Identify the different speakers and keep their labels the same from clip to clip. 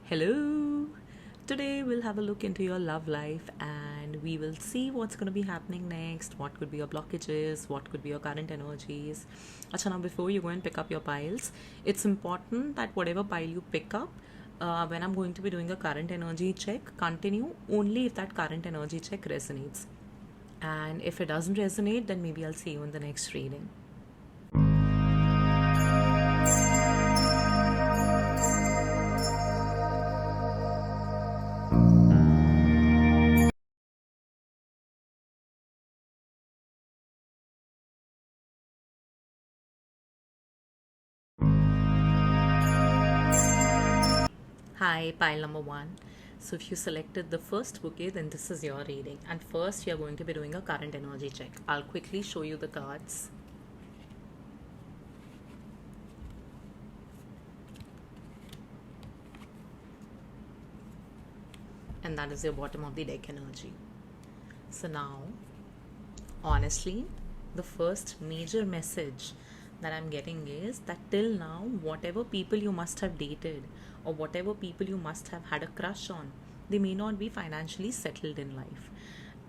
Speaker 1: Hello! Today we'll have a look into your love life and we will see what's going to be happening next, what could be your blockages, what could be your current energies. Acha, now before you go and pick up your piles, it's important that whatever pile you pick up, when I'm going to be doing a current energy check, continue only if that current energy check resonates. And if it doesn't resonate, then maybe I'll see you in the next reading. Hi, pile number one. So, if you selected the first bouquet, then this is your reading. And first, you're going to be doing a current energy check. I'll quickly show you the cards. And that is your bottom of the deck energy. So, now, honestly, the first major message that I'm getting is that till now, whatever people you must have dated or whatever people you must have had a crush on, they may not be financially settled in life.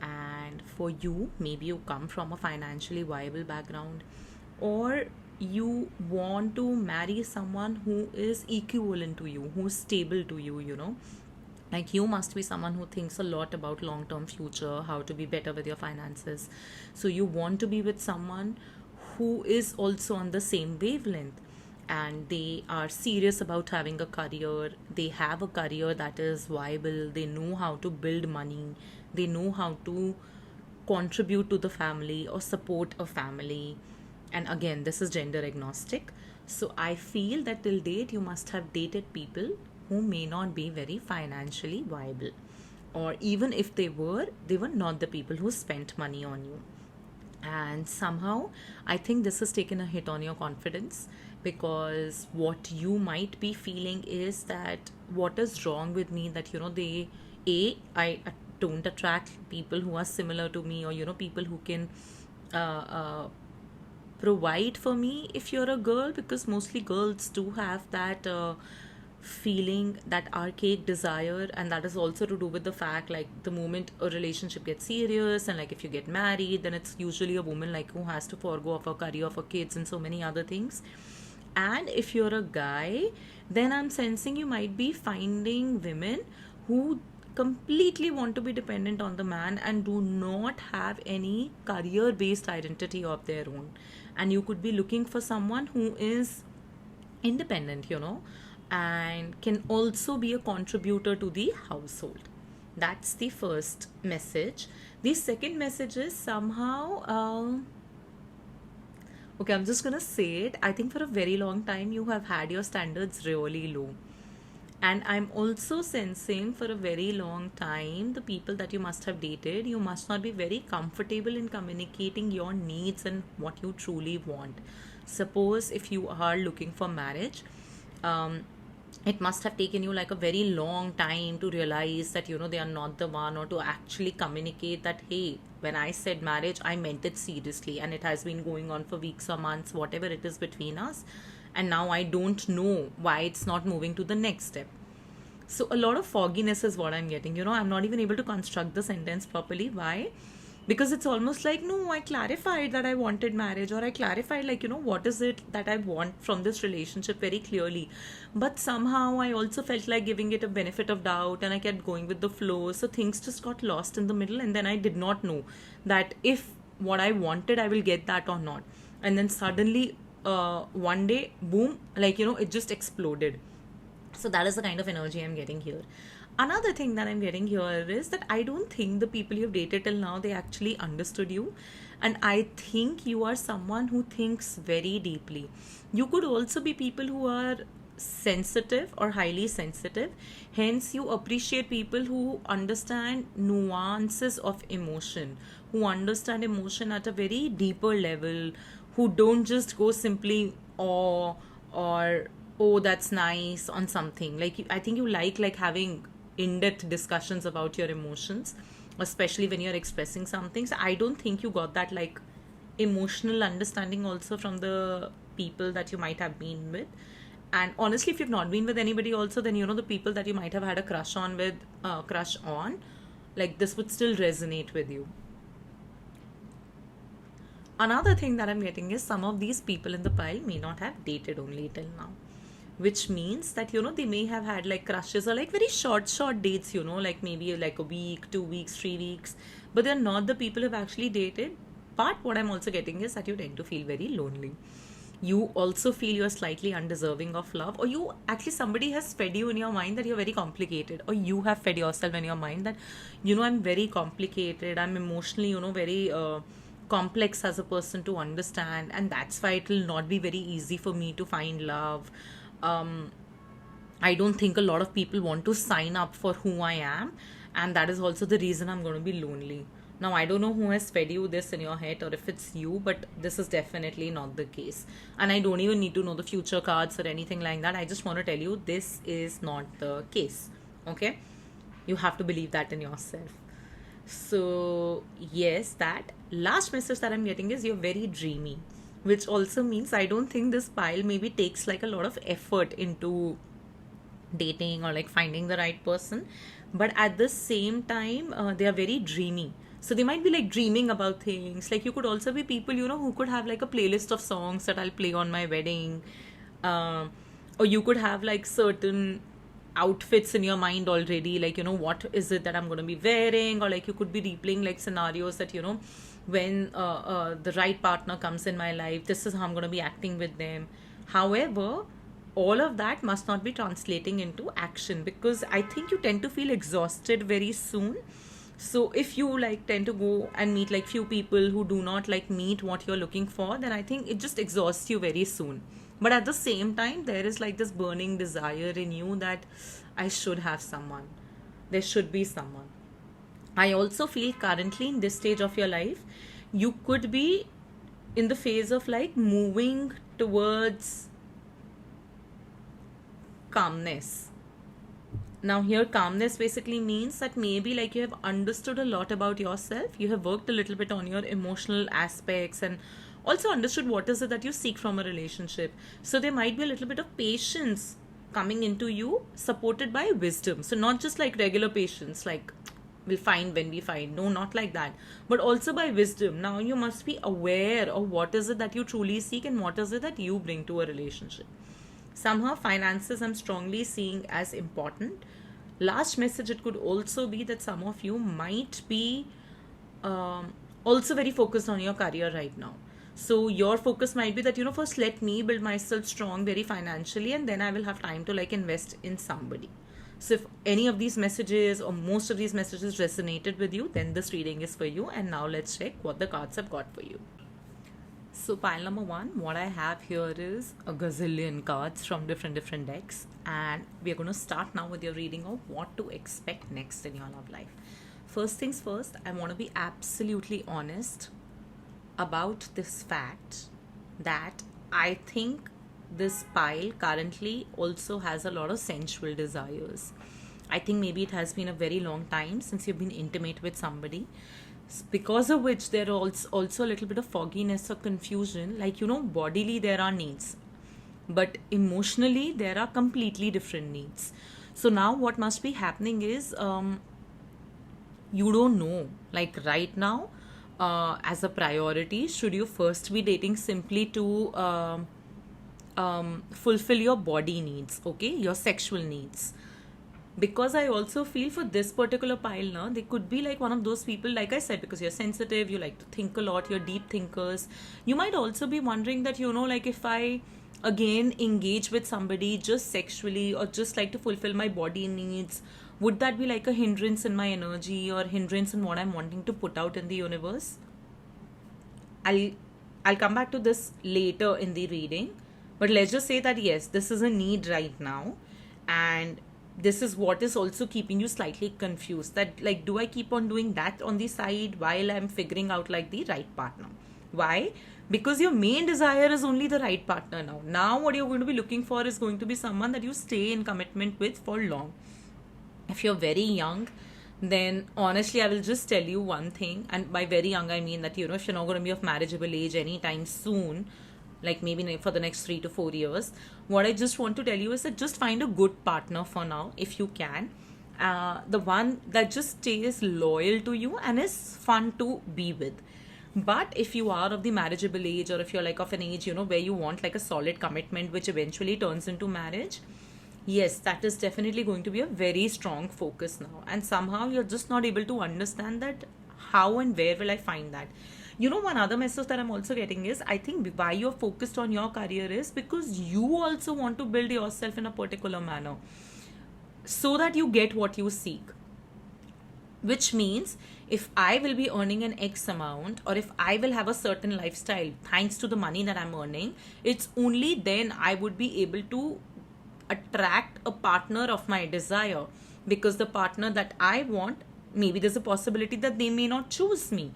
Speaker 1: And for you, maybe you come from a financially viable background, or you want to marry someone who is equivalent to you, who's stable to you. Like, you must be someone who thinks a lot about long term future, how to be better with your finances. So you want to be with someone who is also on the same wavelength, and they are serious about having a career. They have a career that is viable, they know how to build money, they know how to contribute to the family or support a family. And again, this is gender agnostic. So I feel that till date you must have dated people who may not be very financially viable, or even if they were not the people who spent money on you. And somehow I think this has taken a hit on your confidence, because what you might be feeling is that what is wrong with me, that they a I don't attract people who are similar to me, or people who can uh, uh, provide for me if you're a girl, because mostly girls do have that feeling, that archaic desire. And that is also to do with the fact, like, the moment a relationship gets serious and like if you get married, then it's usually a woman like who has to forego of her career for kids and so many other things. And if you're a guy, then I'm sensing you might be finding women who completely want to be dependent on the man and do not have any career based identity of their own. And you could be looking for someone who is independent, and can also be a contributor to the household. That's the first message. The second message is somehow, okay, I'm just gonna say it. I think for a very long time you have had your standards really low. And I'm also sensing for a very long time, the people that you must have dated, you must not be very comfortable in communicating your needs and what you truly want. Suppose if you are looking for marriage, um, it must have taken you like a very long time to realize that they are not the one, or to actually communicate that, hey, when I said marriage, I meant it seriously, and it has been going on for weeks or months, whatever it is between us, and now I don't know why it's not moving to the next step. So a lot of fogginess is what I'm getting. I'm not even able to construct the sentence properly. Why? Because it's almost like, no, I clarified that I wanted marriage, or I clarified, like, what is it that I want from this relationship very clearly. But somehow I also felt like giving it a benefit of doubt, and I kept going with the flow. So things just got lost in the middle, and then I did not know that if what I wanted, I will get that or not. And then suddenly, one day, boom, like, it just exploded. So that is the kind of energy I'm getting here. Another thing that I'm getting here is that I don't think the people you've dated till now, they actually understood you. And I think you are someone who thinks very deeply. You could also be people who are sensitive or highly sensitive. Hence, you appreciate people who understand nuances of emotion, who understand emotion at a very deeper level, who don't just go simply or oh, that's nice on something. Like, I think you like having in-depth discussions about your emotions, especially when you're expressing something. So I don't think you got that, like, emotional understanding also from the people that you might have been with. And honestly, if you've not been with anybody also, then the people that you might have had a crush on, like this would still resonate with you. Another thing that I'm getting is some of these people in the pile may not have dated only till now, which means that they may have had like crushes or like very short dates, like maybe like a week, 2 weeks, 3 weeks, but they're not the people who've actually dated. But what I'm also getting is that you tend to feel very lonely. You also feel you're slightly undeserving of love, or you actually, somebody has fed you in your mind that you're very complicated, or you have fed yourself in your mind that I'm very complicated, I'm emotionally very complex as a person to understand, and that's why it will not be very easy for me to find love. um I don't think a lot of people want to sign up for who I am, and that is also the reason I'm going to be lonely. Now, I don't know who has fed you this in your head or if it's you, but this is definitely not the case. And I don't even need to know the future cards or anything like that. I just want to tell you this is not the case. Okay? You have to believe that in yourself. So, yes, that last message that I'm getting is you're very dreamy, which also means I don't think this pile maybe takes like a lot of effort into dating or like finding the right person, but at the same time they are very dreamy, so they might be like dreaming about things. Like, you could also be people who could have like a playlist of songs that I'll play on my wedding, um, or you could have like certain outfits in your mind already, like what is it that I'm going to be wearing, or like you could be replaying like scenarios that when the right partner comes in my life, this is how I'm going to be acting with them. However, all of that must not be translating into action, because I think you tend to feel exhausted very soon. So if you like tend to go and meet like few people who do not like meet what you're looking for, then I think it just exhausts you very soon. But at the same time, there is like this burning desire in you that I should have someone, there should be someone. I also feel currently in this stage of your life, you could be in the phase of like moving towards calmness. Now, here, calmness basically means that maybe like you have understood a lot about yourself, you have worked a little bit on your emotional aspects, and also understood what is it that you seek from a relationship. So, there might be a little bit of patience coming into you, supported by wisdom. So, not just like regular patience, like we'll find when we find. No, not like that. But also by wisdom. Now, you must be aware of what is it that you truly seek and what is it that you bring to a relationship. Somehow, finances I'm strongly seeing as important. Last message, it could also be that some of you might be also very focused on your career right now. So your focus might be that first let me build myself strong very financially, and then I will have time to like invest in somebody. So if any of these messages or most of these messages resonated with you, then this reading is for you. And now let's check what the cards have got for you. So pile number one, what I have here is a gazillion cards from different decks, and we are going to start now with your reading of what to expect next in your love life. First things first, I want to be absolutely honest about this fact that I think this pile currently also has a lot of sensual desires. I think maybe it has been a very long time since you've been intimate with somebody, because of which there is also a little bit of fogginess or confusion. Like, bodily there are needs, but emotionally there are completely different needs. So now what must be happening is you don't know, like right now, as a priority, should you first be dating simply to fulfill your body needs, okay, your sexual needs. Because I also feel for this particular pile now, they could be like one of those people, like I said, because you're sensitive, you like to think a lot, you're deep thinkers. You might also be wondering that, like if I again engage with somebody just sexually or just like to fulfill my body needs, would that be like a hindrance in my energy or hindrance in what I'm wanting to put out in the universe? I'll come back to this later in the reading, but let's just say that yes, this is a need right now, and this is what is also keeping you slightly confused, that like, do I keep on doing that on the side while I'm figuring out like the right partner? Why? Because your main desire is only the right partner now what you're going to be looking for is going to be someone that you stay in commitment with for long. If you're very young, then honestly I will just tell you one thing, and by very young I mean that if you're not going to be of marriageable age anytime soon, like maybe for the next 3 to 4 years. What I just want to tell you is that just find a good partner for now if you can. The one that just stays loyal to you and is fun to be with. But if you are of the marriageable age, or if you're like of an age, where you want like a solid commitment which eventually turns into marriage, yes, that is definitely going to be a very strong focus now. And somehow you're just not able to understand that how and where will I find that. One other message that I'm also getting is, I think why you're focused on your career is because you also want to build yourself in a particular manner so that you get what you seek. Which means if I will be earning an X amount, or if I will have a certain lifestyle thanks to the money that I'm earning, it's only then I would be able to attract a partner of my desire. Because the partner that I want, maybe there's a possibility that they may not choose me.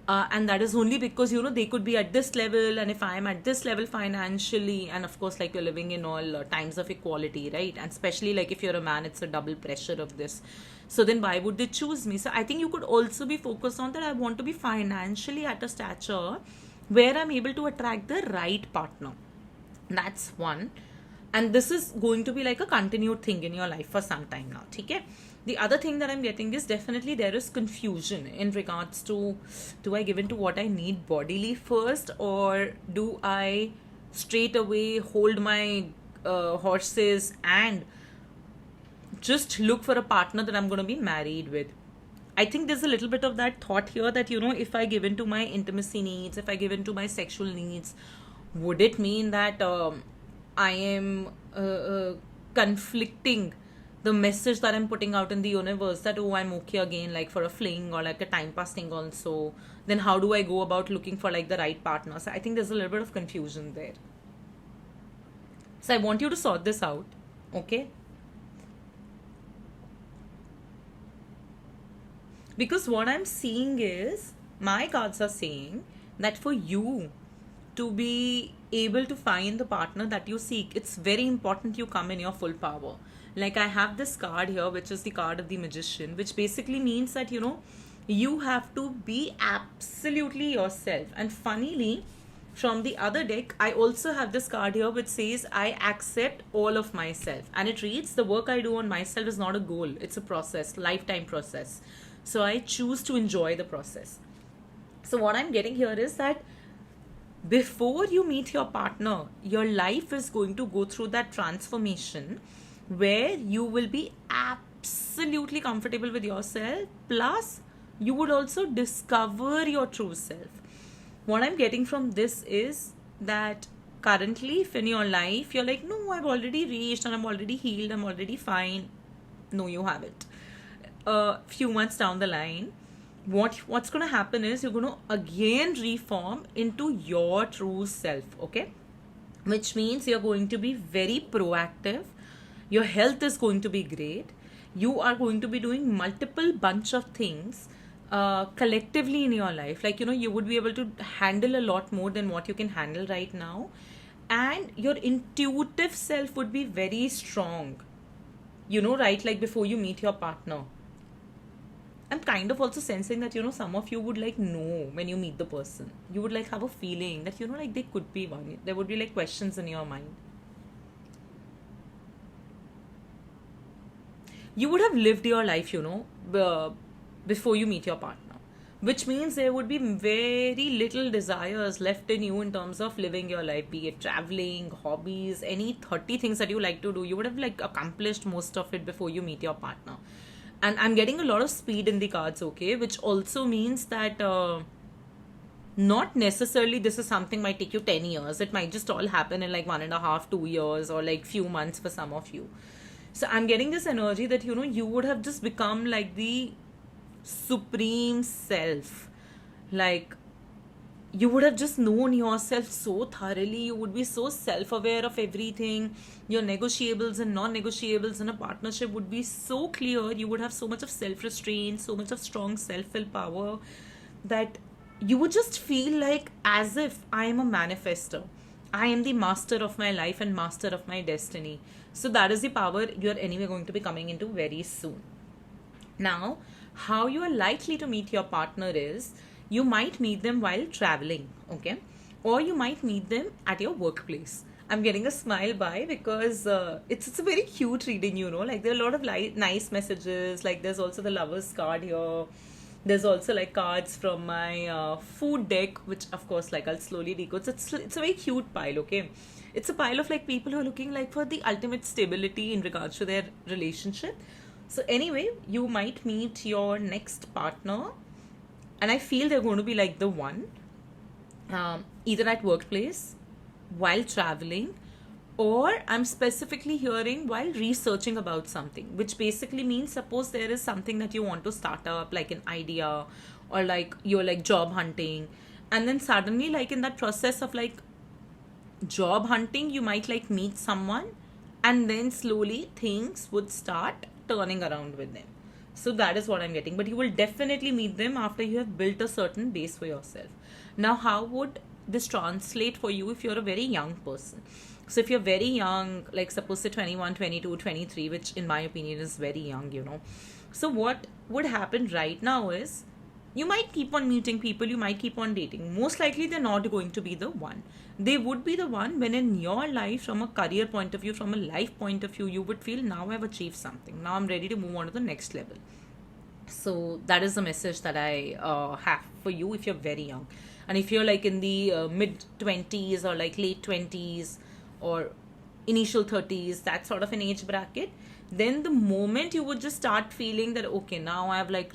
Speaker 1: And that is only because they could be at this level, and if I am at this level financially, and of course like you're living in all times of equality, right? And especially like if you're a man, it's a double pressure of this. So then why would they choose me? So I think you could also be focused on that. I want to be financially at a stature where I'm able to attract the right partner. That's one. And this is going to be like a continued thing in your life for some time now. Okay? The other thing that I'm getting is, definitely there is confusion in regards to, do I give in to what I need bodily first, or do I straight away hold my horses and just look for a partner that I'm going to be married with. I think there's a little bit of that thought here that, if I give in to my intimacy needs, if I give in to my sexual needs, would it mean that I am conflicting the message that I'm putting out in the universe that, oh, I'm okay again, like for a fling or like a time pass thing also? Then how do I go about looking for like the right partner? So I think there's a little bit of confusion there. So I want you to sort this out, okay? Because what I'm seeing is, my cards are saying that for you to be able to find the partner that you seek, it's very important you come in your full power. Like I have this card here, which is the card of the Magician, which basically means that, you have to be absolutely yourself. And funnily, from the other deck, I also have this card here which says, I accept all of myself. And it reads, the work I do on myself is not a goal, it's a process, lifetime process. So I choose to enjoy the process. So what I'm getting here is that before you meet your partner, your life is going to go through that transformation where you will be absolutely comfortable with yourself. Plus, you would also discover your true self. What I'm getting from this is that currently, if in your life you're like, no, I've already reached and I'm already healed, I'm already fine. No, you haven't. A few months down the line, what's going to happen is you're going to again reform into your true self, okay? Which means you're going to be very proactive. Your health is going to be great. You are going to be doing multiple bunch of things collectively in your life. Like, you would be able to handle a lot more than what you can handle right now. And your intuitive self would be very strong, right? Like before you meet your partner. I'm kind of also sensing that, some of you would like know when you meet the person. You would like have a feeling that, like they could be one. There would be like questions in your mind. You would have lived your life, before you meet your partner. Which means there would be very little desires left in you in terms of living your life, be it traveling, hobbies, any 30 things that you like to do. You would have like accomplished most of it before you meet your partner. And I'm getting a lot of speed in the cards, okay? Which also means that not necessarily this is something might take you 10 years. It might just all happen in like 1.5, 2 years, or like few months for some of you. So I'm getting this energy that, you would have just become like the supreme self. Like, you would have just known yourself so thoroughly. You would be so self-aware of everything. Your negotiables and non-negotiables in a partnership would be so clear. You would have so much of self-restraint, so much of strong self-will power, that you would just feel like as if I am a manifester. I am the master of my life and master of my destiny. So that is the power you're anyway going to be coming into very soon. Now, how you are likely to meet your partner is, you might meet them while traveling, okay? or you might meet them at your workplace. I'm getting a smile by because it's a very cute reading, like there are a lot of nice messages. Like there's also the lover's card here. There's also like cards from my food deck, which of course like I'll slowly decode. So it's a very cute pile, okay? It's a pile of like people who are looking like for the ultimate stability in regards to their relationship. So anyway, you might meet your next partner, and I feel they're going to be like the one, either at workplace, while traveling, or I'm specifically hearing while researching about something, which basically means suppose there is something that you want to start up, like an idea, or like you're like job hunting, and then suddenly like in that process of like job hunting you might like meet someone, and then slowly things would start turning around with them. So that is what I'm getting, but you will definitely meet them after you have built a certain base for yourself. Now how would this translate for you if you're a very young person? So if you're very young, like suppose say 21, 22, 23, which in my opinion is very young, so what would happen right now is you might keep on meeting people, you might keep on dating. Most likely they're not going to be the one. They would be the one when in your life, from a career point of view, from a life point of view, you would feel now I've achieved something. Now I'm ready to move on to the next level. So that is the message that I have for you if you're very young. And if you're like in the mid 20s or like late 20s or initial 30s, that sort of an age bracket, then the moment you would just start feeling that, okay, now I've like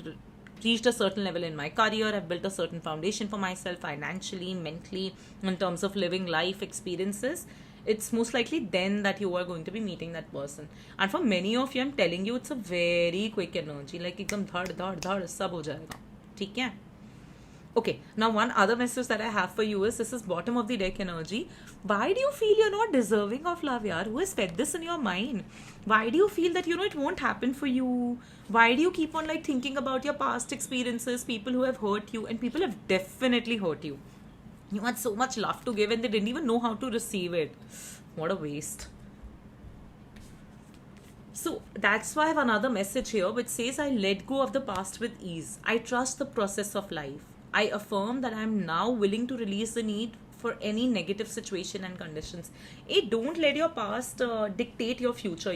Speaker 1: reached a certain level in my career, I've built a certain foundation for myself financially, mentally, in terms of living life experiences, it's most likely then that you are going to be meeting that person. And for many of you, I'm telling you, it's a very quick energy, like एकदम धड़ धड़ धड़ सब हो जाएगा, ठीक है? Okay, now one other message that I have for you is, this is bottom of the deck energy. Why do you feel you're not deserving of love, yaar? Who has fed this in your mind? Why do you feel that, it won't happen for you? Why do you keep on like thinking about your past experiences, people who have hurt you, and people have definitely hurt you. You had so much love to give and they didn't even know how to receive it. What a waste. So that's why I have another message here which says, I let go of the past with ease. I trust the process of life. I affirm that I am now willing to release the need for any negative situation and conditions. Hey, don't let your past dictate your future,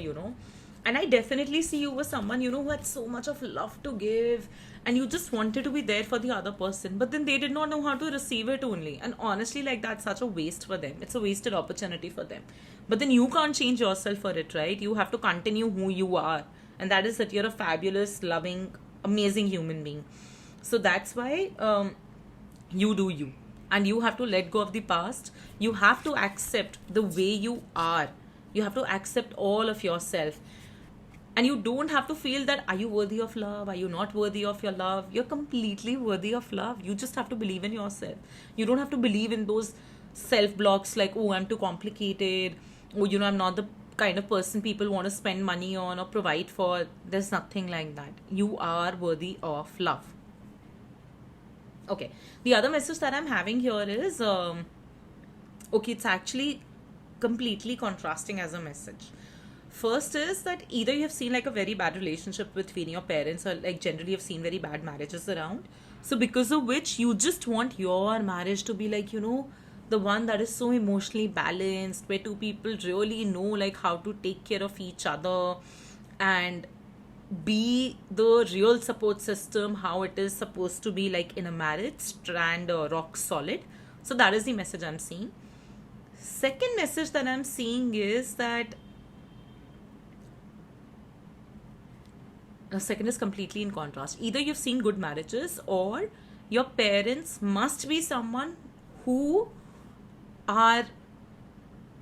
Speaker 1: And I definitely see you as someone, who had so much of love to give, and you just wanted to be there for the other person, but then they did not know how to receive it only. And honestly, like that's such a waste for them. It's a wasted opportunity for them. But then you can't change yourself for it, right? You have to continue who you are. And that is that you're a fabulous, loving, amazing human being. So that's why you do you. And you have to let go of the past. You have to accept the way you are. You have to accept all of yourself. And you don't have to feel that, are you worthy of love? Are you not worthy of your love? You're completely worthy of love. You just have to believe in yourself. You don't have to believe in those self-blocks like, oh, I'm too complicated. Oh, I'm not the kind of person people want to spend money on or provide for. There's nothing like that. You are worthy of love. Okay. The other message that I'm having here is, okay, it's actually completely contrasting as a message. First is that either you have seen like a very bad relationship between your parents, or like generally you've seen very bad marriages around. So because of which you just want your marriage to be like, the one that is so emotionally balanced, where two people really know like how to take care of each other and be the real support system, how it is supposed to be like in a marriage, strand rock solid. So that is the message I'm seeing. Second message that I'm seeing is that second is completely in contrast. Either you've seen good marriages, or your parents must be someone who are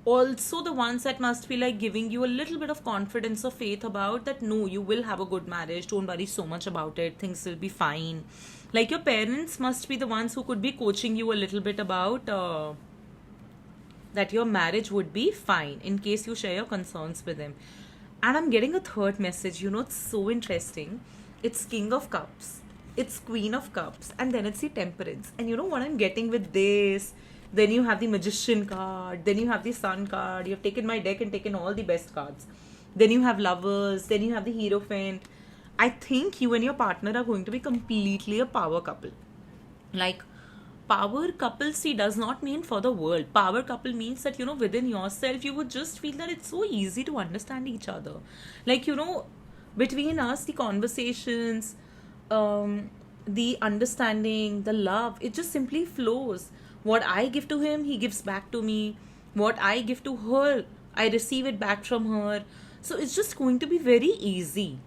Speaker 1: also the ones that must be like giving you a little bit of confidence or faith about that, no, you will have a good marriage, don't worry so much about it, things will be fine. Like your parents must be the ones who could be coaching you a little bit about that your marriage would be fine in case you share your concerns with them. And I'm getting a third message, it's so interesting. It's King of Cups, it's Queen of Cups, and then it's the Temperance. And you know what I'm getting with this? Then you have the Magician card, then you have the Sun card. You've taken my deck and taken all the best cards. Then you have Lovers, then you have the Hierophant. I think you and your partner are going to be completely a power couple. Like, power couple, see, does not mean for the world. Power couple means that, within yourself, you would just feel that it's so easy to understand each other. Like, between us, the conversations, the understanding, the love, it just simply flows. What I give to him, he gives back to me. What I give to her, I receive it back from her. So it's just going to be very easy.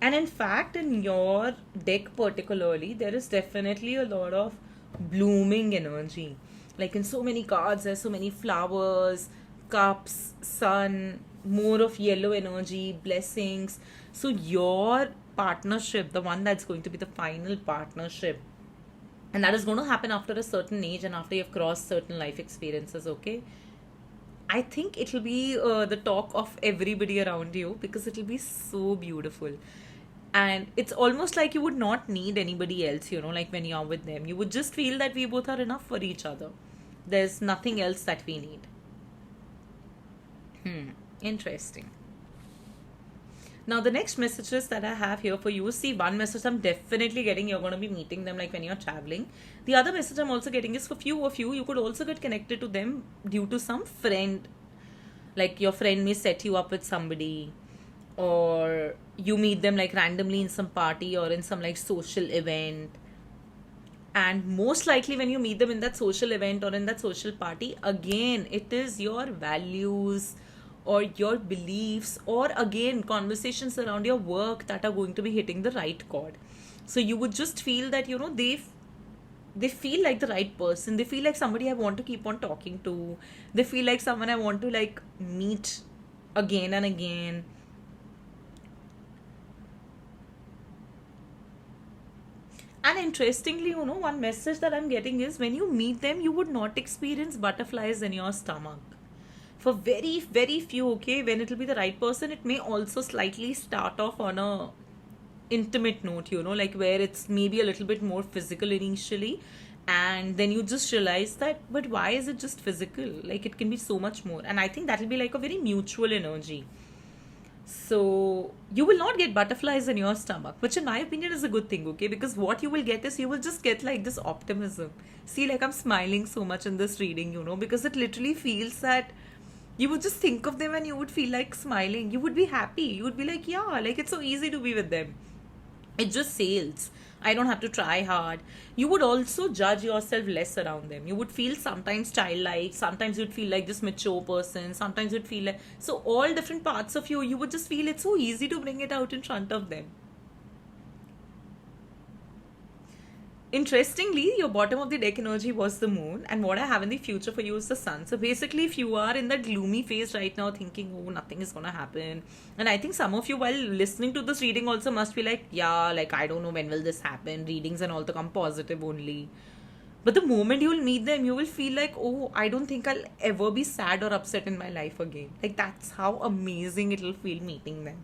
Speaker 1: And in fact, in your deck particularly, there is definitely a lot of blooming energy. Like in so many cards, there's so many flowers, cups, sun, more of yellow energy, blessings. So your partnership, the one that's going to be the final partnership, and that is going to happen after a certain age and after you've crossed certain life experiences, okay? I think it'll be the talk of everybody around you because it'll be so beautiful. And it's almost like you would not need anybody else, like when you're with them. You would just feel that we both are enough for each other. There's nothing else that we need. Interesting. Now, the next messages that I have here for you, see, one message I'm definitely getting, you're going to be meeting them like when you're traveling. The other message I'm also getting is for few of you, you could also get connected to them due to some friend. Like your friend may set you up with somebody, or you meet them like randomly in some party or in some like social event. And most likely when you meet them in that social event or in that social party, again, it is your values or your beliefs or again conversations around your work that are going to be hitting the right chord. So you would just feel that, they feel like the right person. They feel like somebody I want to keep on talking to. They feel like someone I want to like meet again and again. And interestingly, one message that I'm getting is when you meet them, you would not experience butterflies in your stomach. For very, very few, okay, when it'll be the right person, it may also slightly start off on a intimate note, like where it's maybe a little bit more physical initially. And then you just realize that, but why is it just physical? Like it can be so much more. And I think that'll be like a very mutual energy. So you will not get butterflies in your stomach, which in my opinion is a good thing, okay? Because what you will get is you will just get like this optimism. See, like I'm smiling so much in this reading, because it literally feels that you would just think of them and you would feel like smiling. You would be happy. You would be like, yeah, like it's so easy to be with them. It just sails. I don't have to try hard. You would also judge yourself less around them. You would feel sometimes childlike, sometimes you'd feel like this mature person, sometimes you'd feel like, so all different parts of you would just feel it's so easy to bring it out in front of them. Interestingly, your bottom of the deck energy was the moon, and what I have in the future for you is the sun. So basically, if you are in that gloomy phase right now, thinking, oh, nothing is gonna happen, and I think some of you, while listening to this reading, also must be like, yeah, like I don't know when will this happen. Readings and all to come positive only. But the moment you will meet them, you will feel like, oh, I don't think I'll ever be sad or upset in my life again. Like that's how amazing it'll feel meeting them.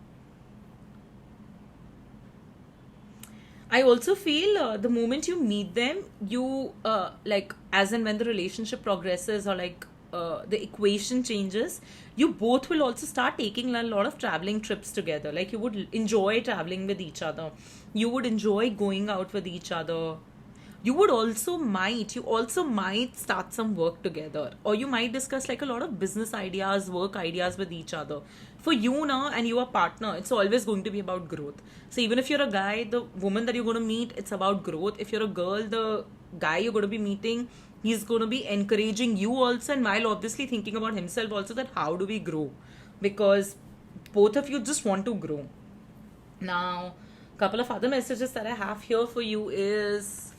Speaker 1: I also feel the moment you meet them, you like as and when the relationship progresses or like the equation changes, you both will also start taking a lot of traveling trips together. Like you would enjoy traveling with each other. You would enjoy going out with each other. You also might start some work together, or you might discuss like a lot of business ideas, work ideas with each other. For you now and your partner, it's always going to be about growth. So even if you're a guy, the woman that you're going to meet, it's about growth. If you're a girl, the guy you're going to be meeting, he's going to be encouraging you also, and while obviously thinking about himself also, that how do we grow, because both of you just want to grow. Now, couple of other messages that I have here for you is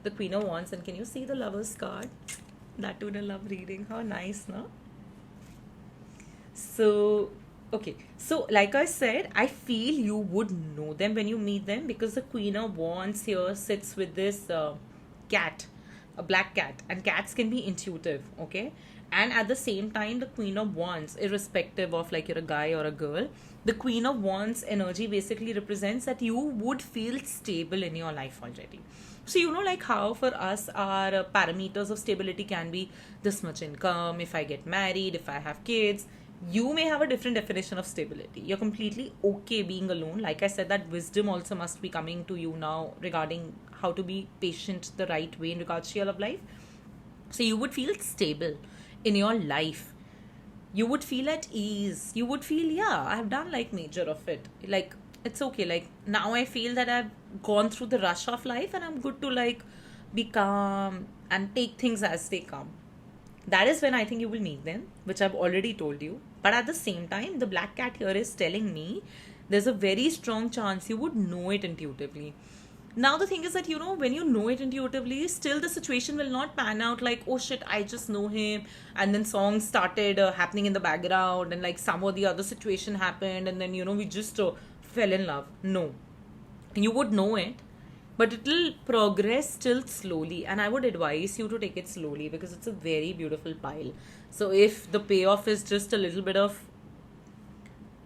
Speaker 1: the Queen of Wands, and can you see the Lover's card? That too in a love reading. How nice, no? So, okay. So, like I said, I feel you would know them when you meet them, because the Queen of Wands here sits with this cat, a black cat, and cats can be intuitive, okay? And at the same time, the Queen of Wands, irrespective of like you're a guy or a girl, the Queen of Wands energy basically represents that you would feel stable in your life already. So, like how for us, our parameters of stability can be this much income, if I get married, if I have kids. You may have a different definition of stability. You're completely okay being alone. Like I said, that wisdom also must be coming to you now regarding how to be patient the right way in regards to your love life. So you would feel stable in your life. You would feel at ease. You would feel, yeah, I've done like major of it. Like, it's okay. Like, now I feel that I've gone through the rush of life and I'm good to like be calm and take things as they come. That is when I think you will meet them, which I've already told you. But at the same time, the black cat here is telling me there's a very strong chance you would know it intuitively. Now, the thing is that, when you know it intuitively, still the situation will not pan out like, oh shit, I just know him. And then songs started happening in the background, and like some or the other situation happened, and then, we just fell in love. No. You would know it, but it will progress still slowly, and I would advise you to take it slowly because it's a very beautiful pile. So if the payoff is just a little bit of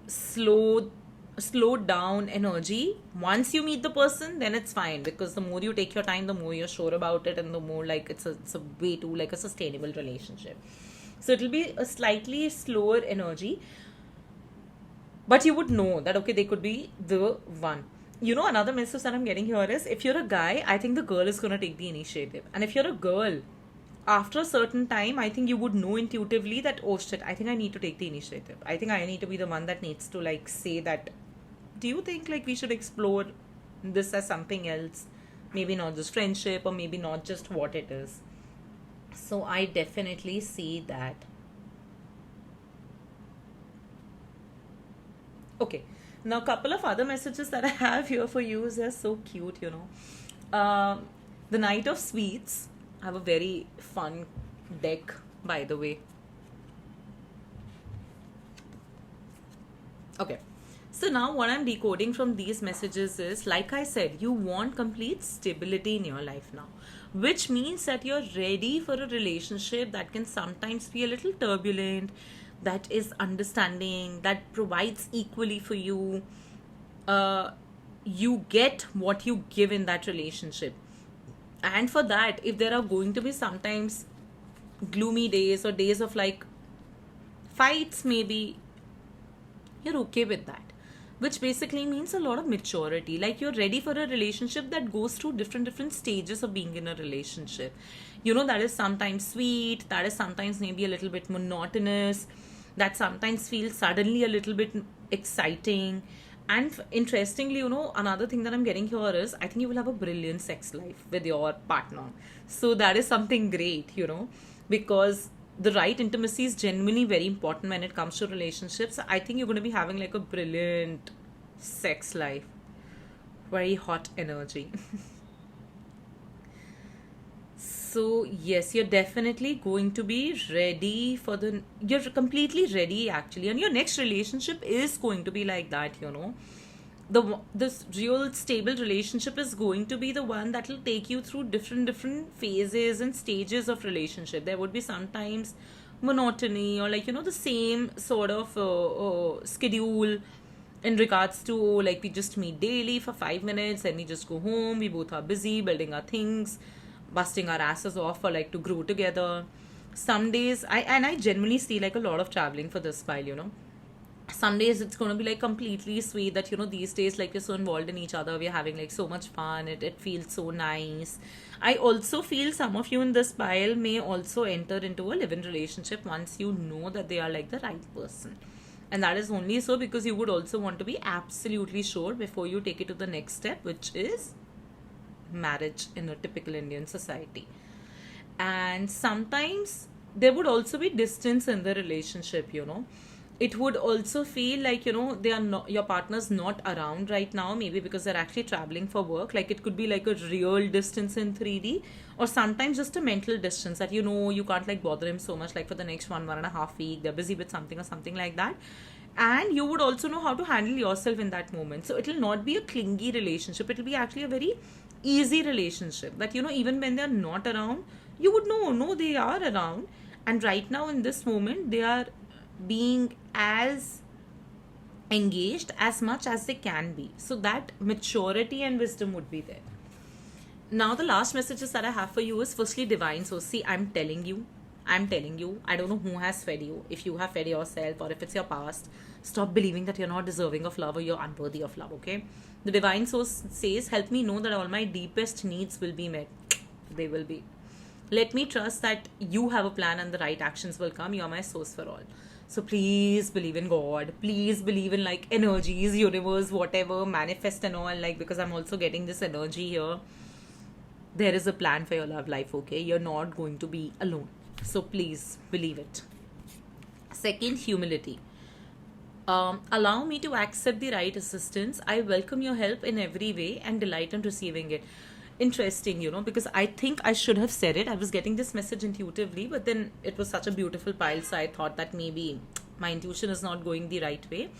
Speaker 1: slow slowed down energy, once you meet the person, then it's fine, because the more you take your time, the more you're sure about it, and the more like it's a way to like a sustainable relationship. So it'll be a slightly slower energy, but you would know that okay, they could be the one. Another message that I'm getting here is, if you're a guy, I think the girl is going to take the initiative. And if you're a girl, after a certain time, I think you would know intuitively that, oh shit, I think I need to take the initiative. I think I need to be the one that needs to like say that, do you think like we should explore this as something else? Maybe not just friendship, or maybe not just what it is. So I definitely see that. Okay. Now, a couple of other messages that I have here for you is they're so cute. The Knight of Sweets. I have a very fun deck, by the way. Okay. So now what I'm decoding from these messages is, like I said, you want complete stability in your life now, which means that you're ready for a relationship that can sometimes be a little turbulent, that is understanding, that provides equally for you. You get what you give in that relationship. And for that, if there are going to be sometimes gloomy days or days of like fights, maybe you're okay with that, which basically means a lot of maturity. Like, you're ready for a relationship that goes through different stages of being in a relationship. That is sometimes sweet, that is sometimes maybe a little bit monotonous, that sometimes feels suddenly a little bit exciting. And interestingly, another thing that I'm getting here is, I think you will have a brilliant sex life with your partner. So that is something great, because the right intimacy is genuinely very important when it comes to relationships. I think you're going to be having like a brilliant sex life. Very hot energy. So yes, you're definitely going to be ready you're completely ready actually, and your next relationship is going to be like that. This real stable relationship is going to be the one that will take you through different phases and stages of relationship. There would be sometimes monotony, or like the same sort of schedule, in regards to like we just meet daily for 5 minutes and we just go home. We both are busy building our things, busting our asses off for like to grow together. Some days I genuinely see like a lot of traveling for this while. Some days it's going to be like completely sweet, that these days like we're so involved in each other, we're having like so much fun, it feels so nice. I also feel some of you in this pile may also enter into a live-in relationship once you know that they are like the right person. And that is only so because you would also want to be absolutely sure before you take it to the next step, which is marriage in a typical Indian society. And sometimes there would also be distance in the relationship. It would also feel like they are not, your partner's not around right now, maybe because they're actually traveling for work. Like, it could be like a real distance in 3D, or sometimes just a mental distance that you can't like bother him so much, like for the next 1.5 week they're busy with something or something like that. And you would also know how to handle yourself in that moment. So it will not be a clingy relationship, it will be actually a very easy relationship, that even when they're not around, you would know, no, they are around, and right now in this moment they are being as engaged as much as they can be. So that maturity and wisdom would be there. Now the last messages that I have for you is, firstly, divine. So see, I'm telling you, I'm telling you, I don't know who has fed you. If you have fed yourself or if it's your past, stop believing that you're not deserving of love or you're unworthy of love, okay? The divine source says, help me know that all my deepest needs will be met. They will be. Let me trust that you have a plan and the right actions will come. You're my source for all. So please believe in God. Please believe in like energies, universe, whatever, manifest and all. Like, because I'm also getting this energy here. There is a plan for your love life, okay? You're not going to be alone. So please believe it. Second, humility. Allow me to accept the right assistance. I welcome your help in every way and delight in receiving it. Interesting, because I think I should have said it. I was getting this message intuitively, but then it was such a beautiful pile, so I thought that maybe my intuition is not going the right way.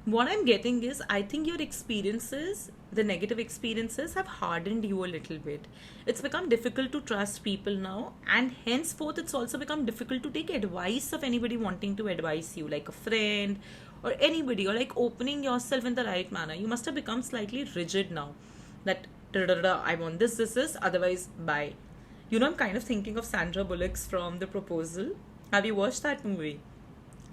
Speaker 1: What I'm getting is, I think your experiences, the negative experiences, have hardened you a little bit. It's become difficult to trust people now, and henceforth, it's also become difficult to take advice of anybody wanting to advise you, like a friend or anybody, or like opening yourself in the right manner. You must have become slightly rigid now. That I want this, otherwise, bye. I'm kind of thinking of Sandra Bullock's From the Proposal. Have you watched that movie?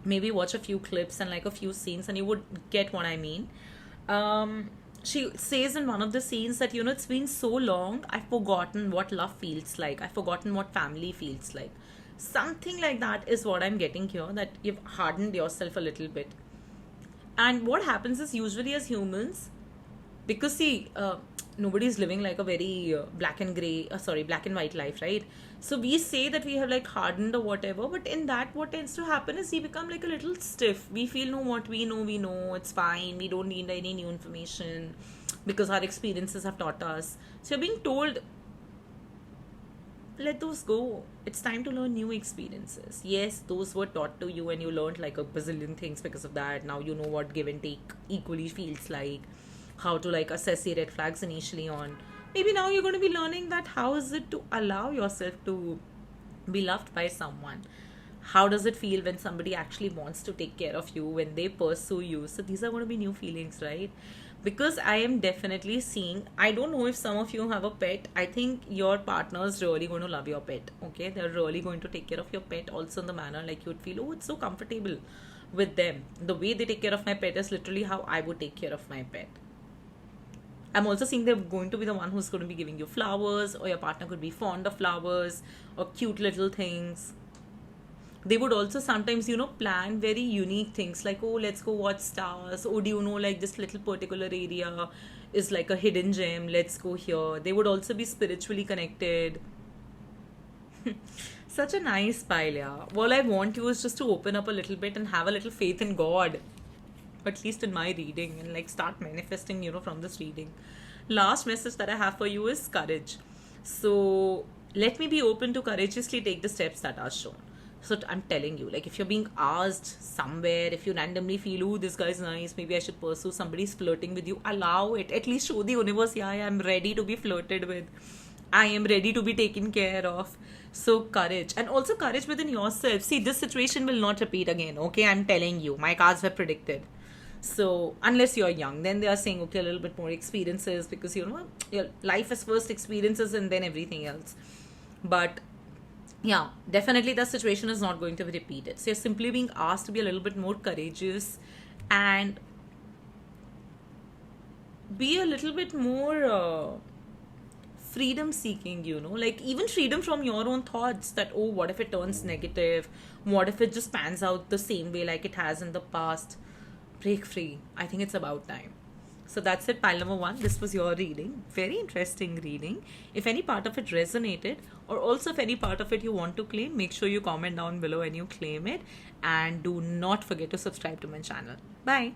Speaker 1: Maybe watch a few clips and like a few scenes and you would get what I mean. She says in one of the scenes that, it's been so long, I've forgotten what love feels like. I've forgotten what family feels like. Something like that is what I'm getting here, that you've hardened yourself a little bit. And what happens is, usually as humans, because see, nobody's living like a very black and white life, right? So we say that we have like hardened or whatever, but in that, what tends to happen is we become like a little stiff. We feel, no, what we know, it's fine. We don't need any new information because our experiences have taught us. So you're being told, let those go. It's time to learn new experiences. Yes, those were taught to you and you learned like a bazillion things because of that. Now you know what give and take equally feels like, how to like assess the red flags initially on. Maybe now you're going to be learning that how is it to allow yourself to be loved by someone. How does it feel when somebody actually wants to take care of you, when they pursue you? So these are going to be new feelings, right? Because I am definitely seeing, I don't know if some of you have a pet. I think your partner is really going to love your pet, okay? They're really going to take care of your pet also in the manner like you'd feel, oh, it's so comfortable with them. The way they take care of my pet is literally how I would take care of my pet. I'm also seeing they're going to be the one who's going to be giving you flowers, or your partner could be fond of flowers or cute little things. They would also sometimes, plan very unique things like, oh, let's go watch stars. Oh, do you know, like this little particular area is like a hidden gem. Let's go here. They would also be spiritually connected. Such a nice pile, yeah. All I want you is just to open up a little bit and have a little faith in God, at least in my reading, and like start manifesting, from this reading. Last message that I have for you is courage. So let me be open to courageously take the steps that are shown. So I'm telling you, like if you're being asked somewhere, if you randomly feel, oh, this guy's nice, maybe I should pursue, somebody's flirting with you, allow it. At least show the universe, yeah, I'm ready to be flirted with. I am ready to be taken care of. So courage, and also courage within yourself. See, this situation will not repeat again, okay? I'm telling you, my cards have predicted. So unless you're young, then they are saying, okay, a little bit more experiences, because your life is first experiences and then everything else. But yeah, definitely the situation is not going to be repeated. So you're simply being asked to be a little bit more courageous and be a little bit more freedom seeking, like even freedom from your own thoughts that, oh, what if it turns negative? What if it just pans out the same way like it has in the past? Break free. I think it's about time. So that's it, pile number 1. This was your reading. Very interesting reading. If any part of it resonated, or also if any part of it you want to claim, make sure you comment down below and you claim it. And do not forget to subscribe to my channel. Bye.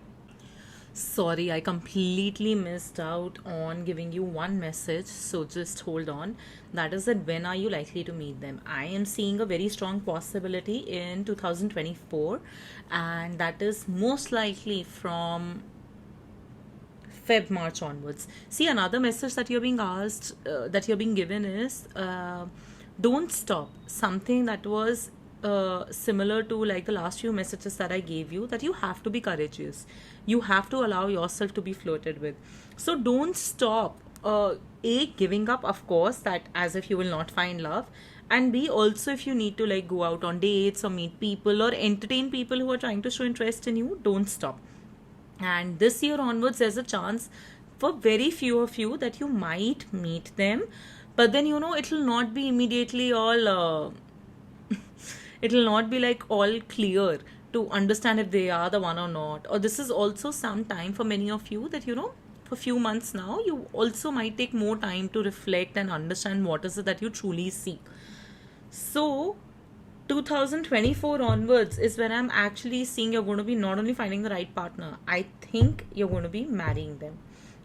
Speaker 1: Sorry, I completely missed out on giving you one message. So just hold on. That is that when are you likely to meet them? I am seeing a very strong possibility in 2024. And that is most likely from Feb, March onwards. See, another message that you're being asked, that you're being given is, don't stop. Something that was similar to like the last few messages that I gave you, that you have to be courageous. You have to allow yourself to be flirted with. So don't stop. Giving up, of course, that as if you will not find love. And B, also if you need to like go out on dates or meet people or entertain people who are trying to show interest in you, don't stop. And this year onwards, there's a chance for very few of you that you might meet them, but then it'll not be immediately all it'll not be like all clear to understand if they are the one or not. Or this is also some time for many of you that for few months now you also might take more time to reflect and understand what is it that you truly seek. So 2024 onwards is when I'm actually seeing you're going to be not only finding the right partner, I think you're going to be marrying them,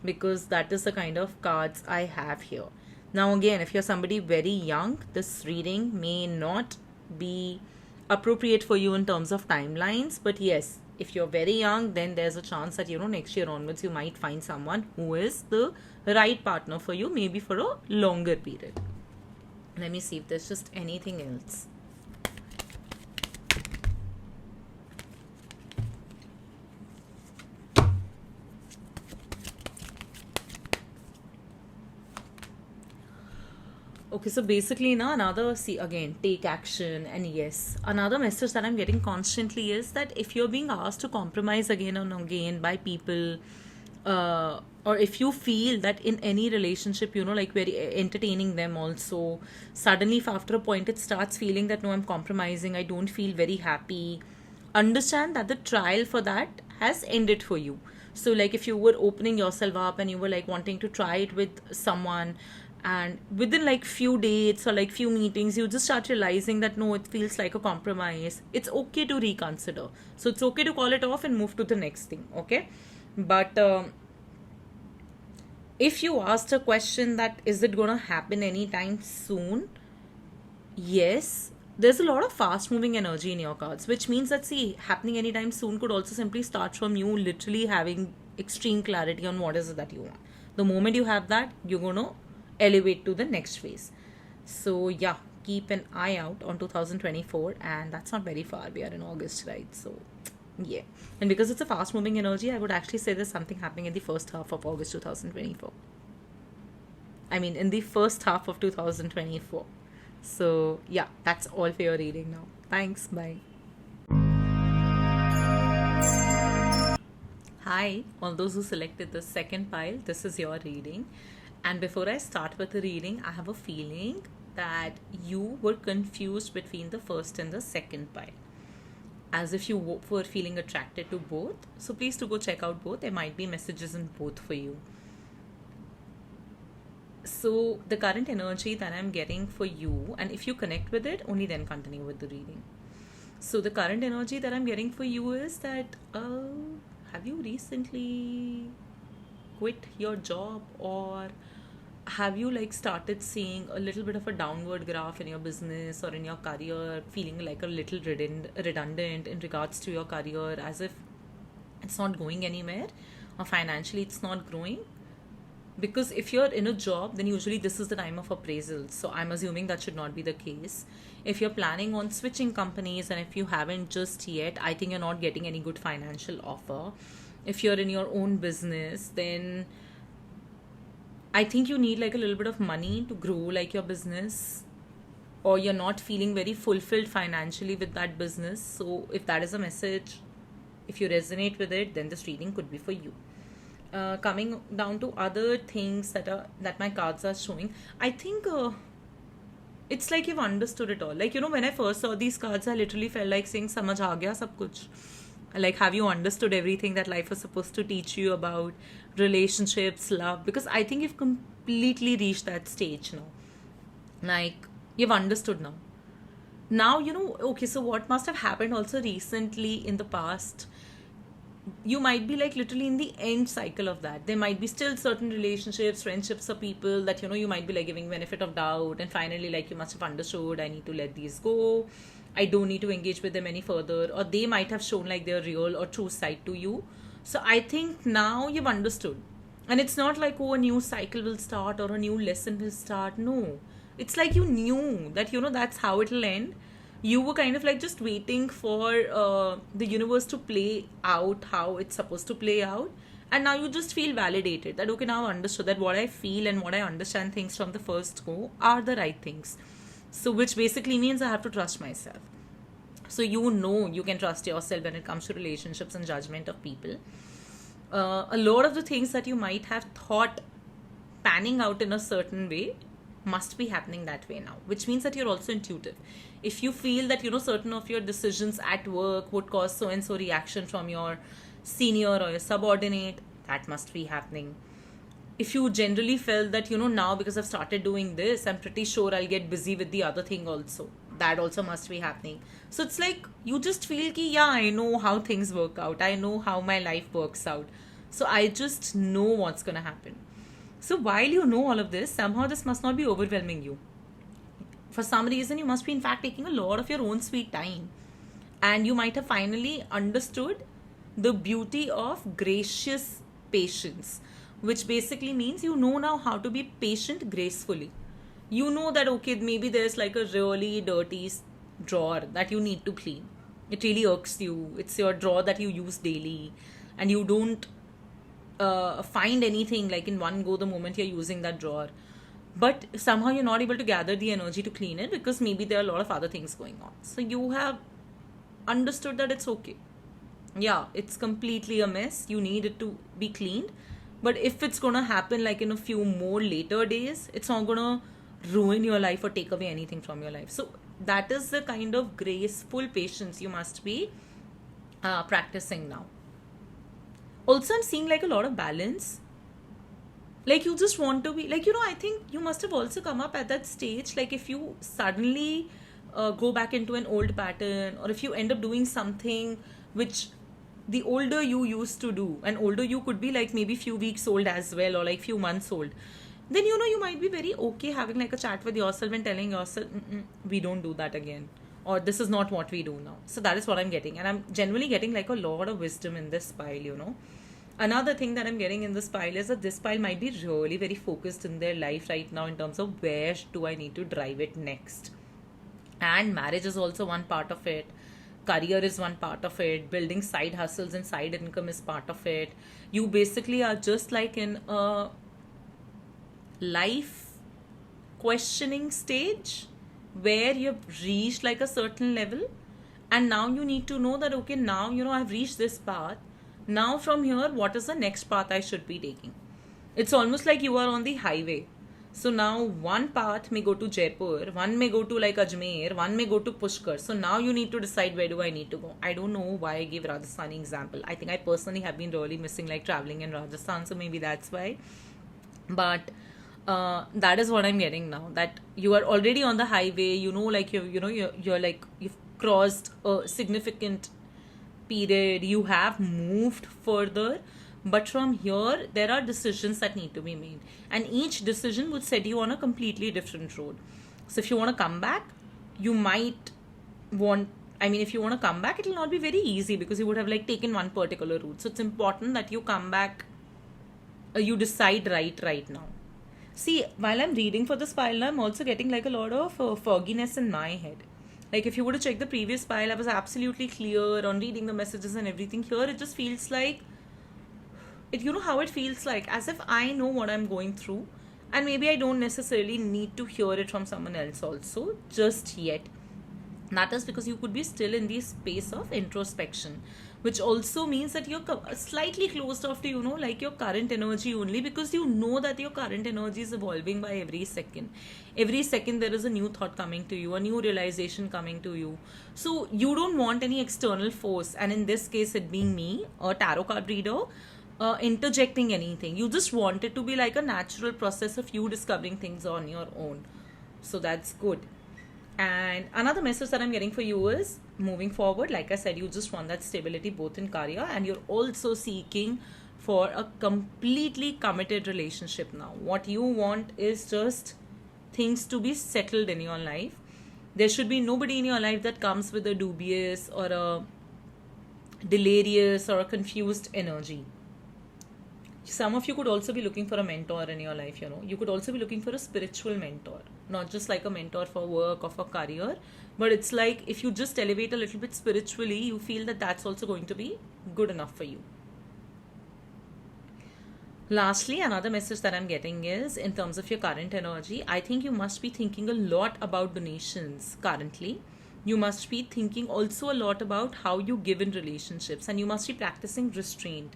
Speaker 1: because that is the kind of cards I have here. Now, again, if you're somebody very young, this reading may not be appropriate for you in terms of timelines, but yes, if you're very young, then there's a chance that next year onwards you might find someone who is the right partner for you, maybe for a longer period. Let me see if there's just anything else. Okay, so basically now another, see again, take action. And yes, another message that I'm getting constantly is that if you're being asked to compromise again and again by people, or if you feel that in any relationship, like very entertaining them also, suddenly if after a point it starts feeling that no, I'm compromising, I don't feel very happy, understand that the trial for that has ended for you. So like if you were opening yourself up and you were like wanting to try it with someone, and within like few dates or like few meetings you just start realizing that no, it feels like a compromise, it's okay to reconsider. So it's okay to call it off and move to the next thing. Okay, but if you asked a question that is it gonna happen anytime soon, yes, there's a lot of fast moving energy in your cards, which means that see, happening anytime soon could also simply start from you literally having extreme clarity on what is it that you want. The moment you have that, you're gonna elevate to the next phase. So yeah, keep an eye out on 2024, and that's not very far, we are in August, right? So yeah, and because it's a fast moving energy, I would actually say there's something happening in the first half of August 2024. I mean in the first half of 2024. So yeah, that's all for your reading now. Thanks, bye. Hi, all those who selected the second pile, this is your reading. And before I start with the reading, I have a feeling that you were confused between the first and the second pile, as if you were feeling attracted to both. So please do go check out both. There might be messages in both for you. So the current energy that I'm getting for you, and if you connect with it, only then continue with the reading. So the current energy that I'm getting for you is that have you recently quit your job, or have you like started seeing a little bit of a downward graph in your business or in your career, feeling like a little redundant in regards to your career, as if it's not going anywhere, or financially it's not growing? Because if you're in a job, then usually this is the time of appraisal, so I'm assuming that should not be the case. If you're planning on switching companies and if you haven't just yet, I think you're not getting any good financial offer. If you're in your own business, then I think you need like a little bit of money to grow like your business, or you're not feeling very fulfilled financially with that business. So if that is a message, if you resonate with it, then this reading could be for you. Coming down to other things that my cards are showing, I think it's like you've understood it all. Like when I first saw these cards, I literally felt like saying samajh aa gaya sab kuch. Like, have you understood everything that life is supposed to teach you about relationships, love? Because I think you've completely reached that stage now. Like, you've understood now. Now, okay, so what must have happened also recently in the past? You might be like literally in the end cycle of that. There might be still certain relationships, friendships, or people that you might be like giving benefit of doubt, and finally like you must have understood, I need to let these go, I don't need to engage with them any further, or they might have shown like their real or true side to you. So I think now you've understood, and it's not like, oh, a new cycle will start or a new lesson will start. No, it's like you knew that that's how it'll end. You were kind of like just waiting for the universe to play out how it's supposed to play out, and now you just feel validated that okay, now I understood that what I feel and what I understand things from the first go are the right things. So, which basically means I have to trust myself. So, you know, you can trust yourself when it comes to relationships and judgment of people. A lot of the things that you might have thought panning out in a certain way must be happening that way now, which means that you're also intuitive. If you feel that, you know, certain of your decisions at work would cause so and so reaction from your senior or your subordinate, that must be happening. If you generally felt that, you know, now because I've started doing this, I'm pretty sure I'll get busy with the other thing also, that also must be happening. So it's like you just feel ki, yeah, I know how things work out, I know how my life works out, so I just know what's gonna happen. So while you know all of this, somehow this must not be overwhelming you. For some reason, you must be in fact taking a lot of your own sweet time. And you might have finally understood the beauty of gracious patience, which basically means you know now how to be patient gracefully. You know that, okay, maybe there's like a really dirty drawer that you need to clean. It really irks you. It's your drawer that you use daily, and you don't find anything like in one go the moment you're using that drawer. But somehow you're not able to gather the energy to clean it because maybe there are a lot of other things going on. So you have understood that it's okay. Yeah, it's completely a mess. You need it to be cleaned. But if it's gonna happen like in a few more later days, it's not gonna ruin your life or take away anything from your life. So that is the kind of graceful patience you must be practicing now. Also, I'm seeing like a lot of balance. Like you just want to be like, you know, I think you must have also come up at that stage. Like if you suddenly go back into an old pattern, or if you end up doing something which the older you used to do, and older you could be like maybe few weeks old as well, or like few months old, then you know you might be very okay having like a chat with yourself and telling yourself, we don't do that again, or this is not what we do now. So that is what I'm getting, and I'm generally getting like a lot of wisdom in this pile, you know. Another thing that I'm getting in this pile is that this pile might be really very focused in their life right now in terms of where do I need to drive it next. And marriage is also one part of it. Career is one part of it. Building side hustles and side income is part of it. You basically are just like in a life questioning stage where you've reached like a certain level, and now you need to know that, okay, now you know I've reached this path. Now from here, what is the next path I should be taking? It's almost like you are on the highway. So now one path may go to Jaipur, one may go to like Ajmer, one may go to Pushkar. So now you need to decide where do I need to go. I don't know why I gave Rajasthani example. I think I personally have been really missing like traveling in Rajasthan, so maybe that's why. But that is what I'm getting now. That you are already on the highway. You know, like you're like you've crossed a significant period, you have moved further, but from here there are decisions that need to be made, and each decision would set you on a completely different road. So if you want to come back, you might want, I mean, if you want to come back, it will not be very easy because you would have like taken one particular route. So it's important that you come back, you decide right now. See, while I'm reading for this pile, I'm also getting like a lot of fogginess in my head. Like if you were to check the previous pile, I was absolutely clear on reading the messages and everything. Here it just feels like it, you know how it feels like, as if I know what I'm going through, and maybe I don't necessarily need to hear it from someone else also just yet. That is because you could be still in the space of introspection, which also means that you're slightly closed off to, you know, like your current energy only, because you know that your current energy is evolving by every second. Every second there is a new thought coming to you, a new realization coming to you. So you don't want any external force, and in this case it being me, a tarot card reader, interjecting anything. You just want it to be like a natural process of you discovering things on your own. So that's good. And another message that I'm getting for you is, moving forward, like I said, you just want that stability both in career, and you're also seeking for a completely committed relationship now. What you want is just things to be settled in your life. There should be nobody in your life that comes with a dubious or a delirious or a confused energy. Some of you could also be looking for a mentor in your life, you know. You could also be looking for a spiritual mentor, not just like a mentor for work or for career, but it's like if you just elevate a little bit spiritually, you feel that that's also going to be good enough for you. Lastly, another message that I'm getting is in terms of your current energy, I think you must be thinking a lot about donations currently. You must be thinking also a lot about how you give in relationships, and you must be practicing restraint.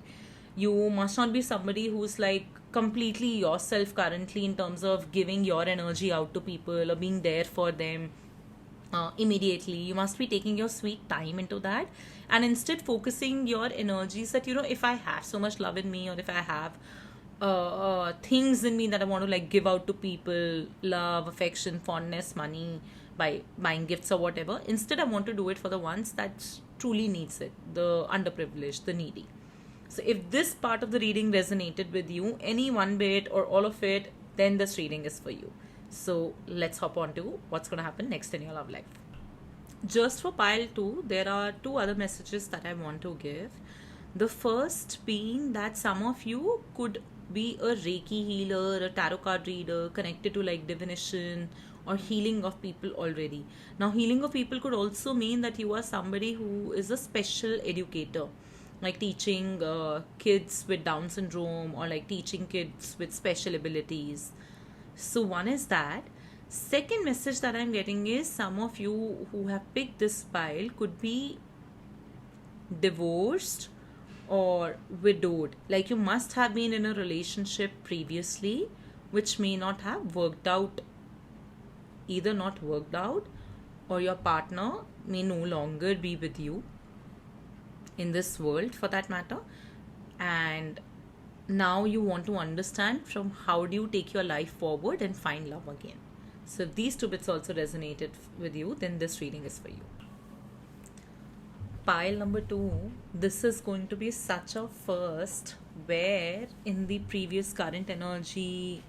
Speaker 1: You must not be somebody who's like completely yourself currently in terms of giving your energy out to people or being there for them immediately. You must be taking your sweet time into that, and instead focusing your energies that, if I have so much love in me, or if I have things in me that I want to like give out to people, love, affection, fondness, money, by buying gifts or whatever. Instead, I want to do it for the ones that truly needs it, the underprivileged, the needy. So if this part of the reading resonated with you, any one bit or all of it, then this reading is for you. So let's hop on to what's going to happen next in your love life. Just for pile 2, there are two other messages that I want to give. The first being that some of you could be a Reiki healer, a tarot card reader, connected to like divination or healing of people already. Now, healing of people could also mean that you are somebody who is a special educator, like teaching kids with Down syndrome, or like teaching kids with special abilities. So, one is that. Second message that I'm getting is some of you who have picked this pile could be divorced or widowed. Like you must have been in a relationship previously which may not have worked out, either not worked out, or your partner may no longer be with you in this world for that matter. And now you want to understand from how do you take your life forward and find love again. So if these two bits also resonated with you, then this reading is for you. Pile number 2, this is going to be such a first, where in the previous current energy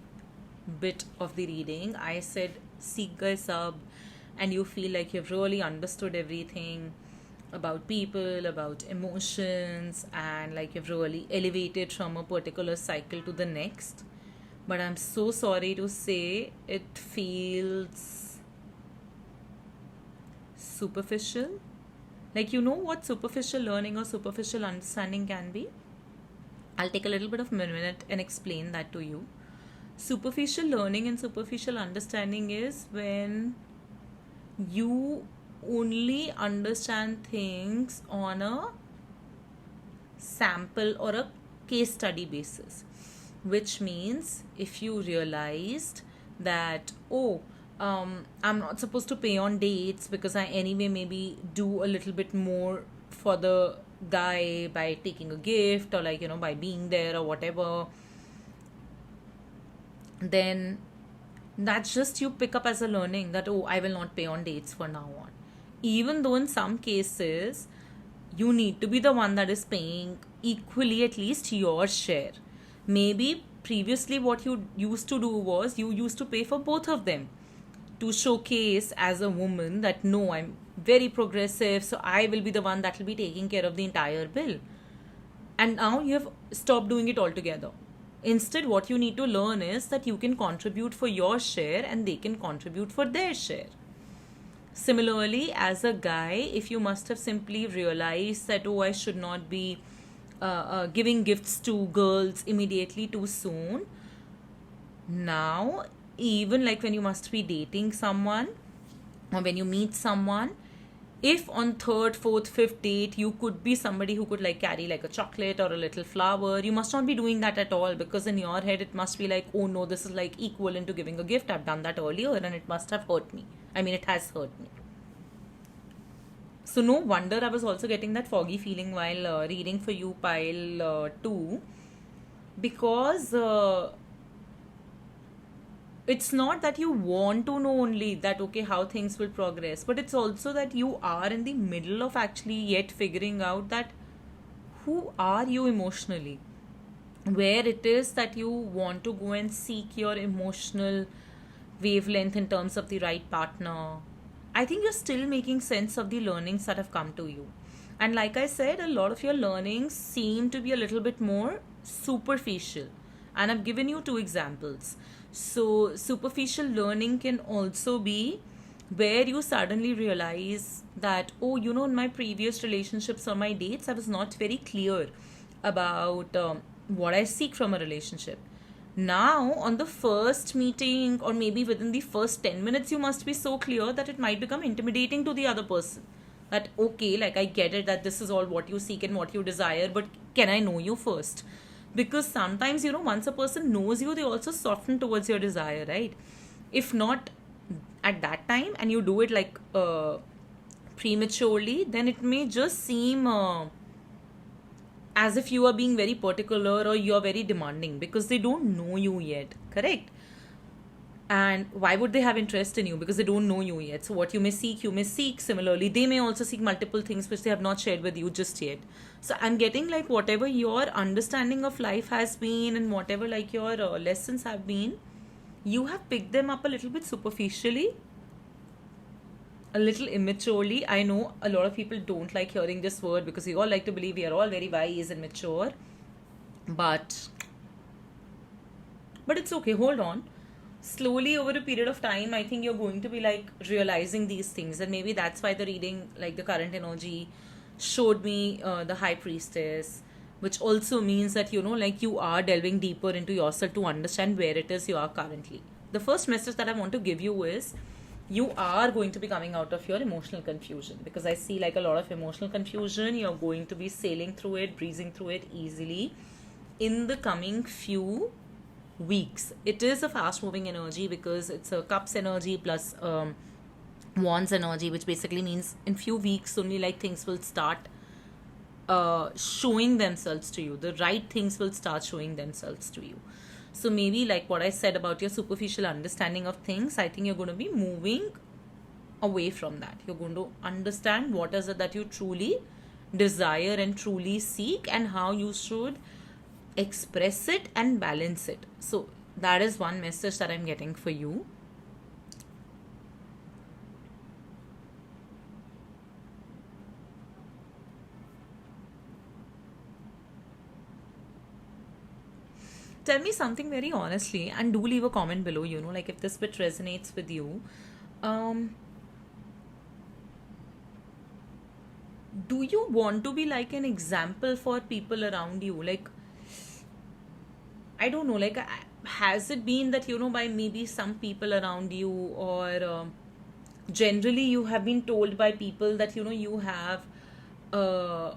Speaker 1: bit of the reading I said seek a sub, and you feel like you've really understood everything about people, about emotions, and like you've really elevated from a particular cycle to the next. But I'm so sorry to say it feels superficial. Like, you know what superficial learning or superficial understanding can be? I'll take a little bit of a minute and explain that to you. Superficial learning and superficial understanding is when you only understand things on a sample or a case study basis, which means if you realized that, I'm not supposed to pay on dates because I anyway maybe do a little bit more for the guy by taking a gift, or like, by being there or whatever, then that's just you pick up as a learning that, I will not pay on dates for now on. Even though in some cases you need to be the one that is paying equally at least your share. Maybe previously what you used to do was you used to pay for both of them to showcase as a woman that no, I'm very progressive, so I will be the one that will be taking care of the entire bill. And now you have stopped doing it altogether. Instead, what you need to learn is that you can contribute for your share and they can contribute for their share. Similarly, as a guy, if you must have simply realized that, I should not be giving gifts to girls immediately too soon. Now, even like when you must be dating someone or when you meet someone, if on third, fourth, fifth date you could be somebody who could like carry like a chocolate or a little flower, you must not be doing that at all, because in your head it must be like, oh no, this is like equivalent to giving a gift. I've done that earlier and it must have hurt me. I mean, it has hurt me. So no wonder I was also getting that foggy feeling while reading for you pile 2, because it's not that you want to know only that, okay, how things will progress, but it's also that you are in the middle of actually yet figuring out that who are you emotionally, where it is that you want to go and seek your emotional wavelength in terms of the right partner. I think you're still making sense of the learnings that have come to you. And like I said, a lot of your learnings seem to be a little bit more superficial. And I've given you 2 examples. So, superficial learning can also be where you suddenly realize that, in my previous relationships or my dates, I was not very clear about what I seek from a relationship. Now, on the first meeting, or maybe within the first 10 minutes, you must be so clear that it might become intimidating to the other person. That, okay, like I get it that this is all what you seek and what you desire, but can I know you first? Because sometimes, once a person knows you, they also soften towards your desire, right? If not at that time, and you do it like prematurely, then it may just seem as if you are being very particular or you are very demanding, because they don't know you yet, correct? And why would they have interest in you? Because they don't know you yet. So what you may seek, you may seek. Similarly, they may also seek multiple things which they have not shared with you just yet. So I'm getting like whatever your understanding of life has been, and whatever like your lessons have been, you have picked them up a little bit superficially, a little immaturely. I know a lot of people don't like hearing this word because we all like to believe we are all very wise and mature. But it's okay. Hold on. Slowly over a period of time, I think you're going to be like realizing these things, and maybe that's why the reading, like the current energy, showed me the High Priestess, which also means that like you are delving deeper into yourself to understand where it is you are currently. The first message that I want to give you is you are going to be coming out of your emotional confusion, because I see like a lot of emotional confusion. You're going to be sailing through it, breezing through it easily in the coming few weeks. It is a fast moving energy because it's a cups energy plus wands energy, which basically means in few weeks only like things will start showing themselves to you. The right things will start showing themselves to you. So maybe like what I said about your superficial understanding of things, I think you're going to be moving away from that. You're going to understand what is it that you truly desire and truly seek, and how you should express it and balance it. So that is one message that I'm getting for you. Tell me something very honestly, and do leave a comment below, like if this bit resonates with you. um do you want to be like an example for people around you? Like, I don't know, like, has it been that, by maybe some people around you, or generally you have been told by people that, you have uh,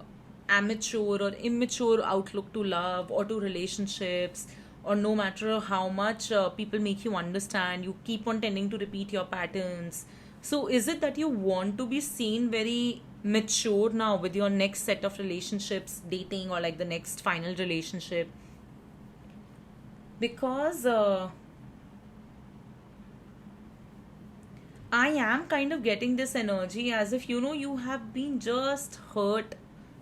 Speaker 1: amateur or immature outlook to love or to relationships, or no matter how much people make you understand, you keep on tending to repeat your patterns. So, is it that you want to be seen very mature now with your next set of relationships, dating, or like the next final relationship? Because I am kind of getting this energy as if you have been just hurt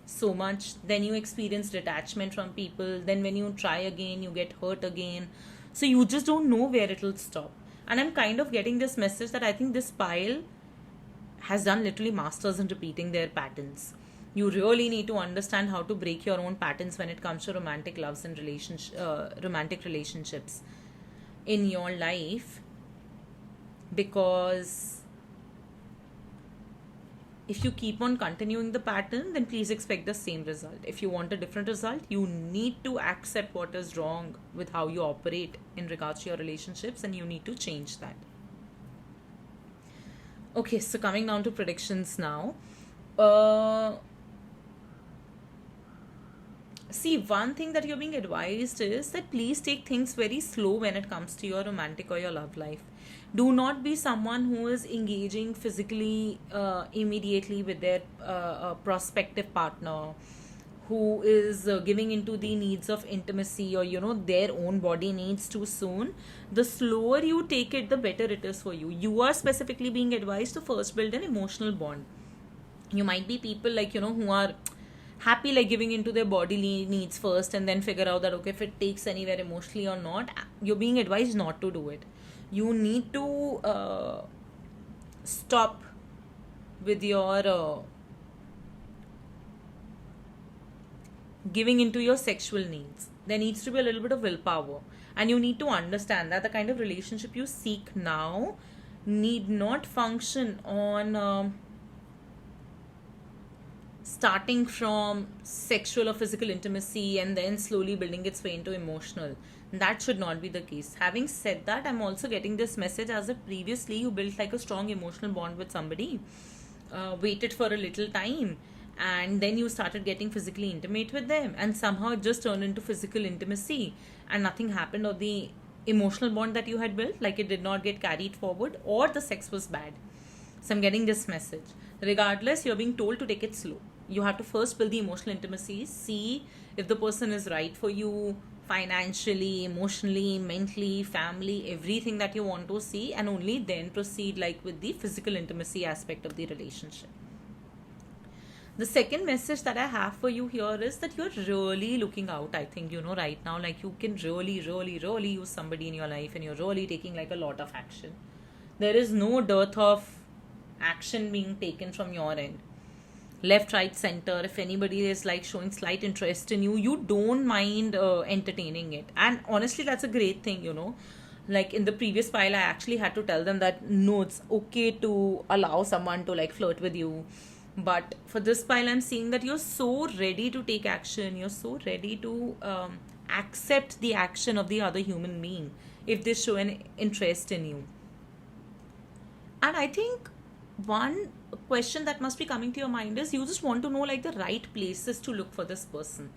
Speaker 1: so much, then you experience detachment from people, then when you try again, you get hurt again. So you just don't know where it'll stop. And I'm kind of getting this message that I think this pile has done literally masters in repeating their patterns. You really need to understand how to break your own patterns when it comes to romantic loves and romantic relationships in your life, because if you keep on continuing the pattern, then please expect the same result. If you want a different result, you need to accept what is wrong with how you operate in regards to your relationships, and you need to change that. Okay, so coming down to predictions now. Uh, See, one thing that you're being advised is that please take things very slow when it comes to your romantic or your love life. Do not be someone who is engaging physically immediately with their prospective partner, who is giving into the needs of intimacy, or their own body needs too soon. The slower you take it, the better it is for you. You are specifically being advised to first build an emotional bond. You might be people like who are happy like giving into their bodily needs first, and then figure out that okay, if it takes anywhere emotionally or not. You're being advised not to do it. You need to stop with your giving into your sexual needs. There needs to be a little bit of willpower, and you need to understand that the kind of relationship you seek now need not function on starting from sexual or physical intimacy and then slowly building its way into emotional. That should not be the case. Having said that, I'm also getting this message as if previously you built like a strong emotional bond with somebody, waited for a little time, and then you started getting physically intimate with them, and somehow it just turned into physical intimacy, and nothing happened, or the emotional bond that you had built, like it did not get carried forward, or the sex was bad. So I'm getting this message. Regardless, you're being told to take it slow. You have to first build the emotional intimacy, see if the person is right for you financially, emotionally, mentally, family, everything that you want to see, and only then proceed like with the physical intimacy aspect of the relationship. The second message that I have for you here is that you're really looking out. I think, right now, like you can really, really, really use somebody in your life, and you're really taking like a lot of action. There is no dearth of action being taken from your end. Left, right, center. If anybody is like showing slight interest in you, you don't mind entertaining it. And honestly, that's a great thing. Like in the previous file, I actually had to tell them that no, it's okay to allow someone to like flirt with you. But for this file, I'm seeing that you're so ready to take action. You're so ready to accept the action of the other human being if they show an interest in you. And I think one question that must be coming to your mind is you just want to know like the right places to look for this person.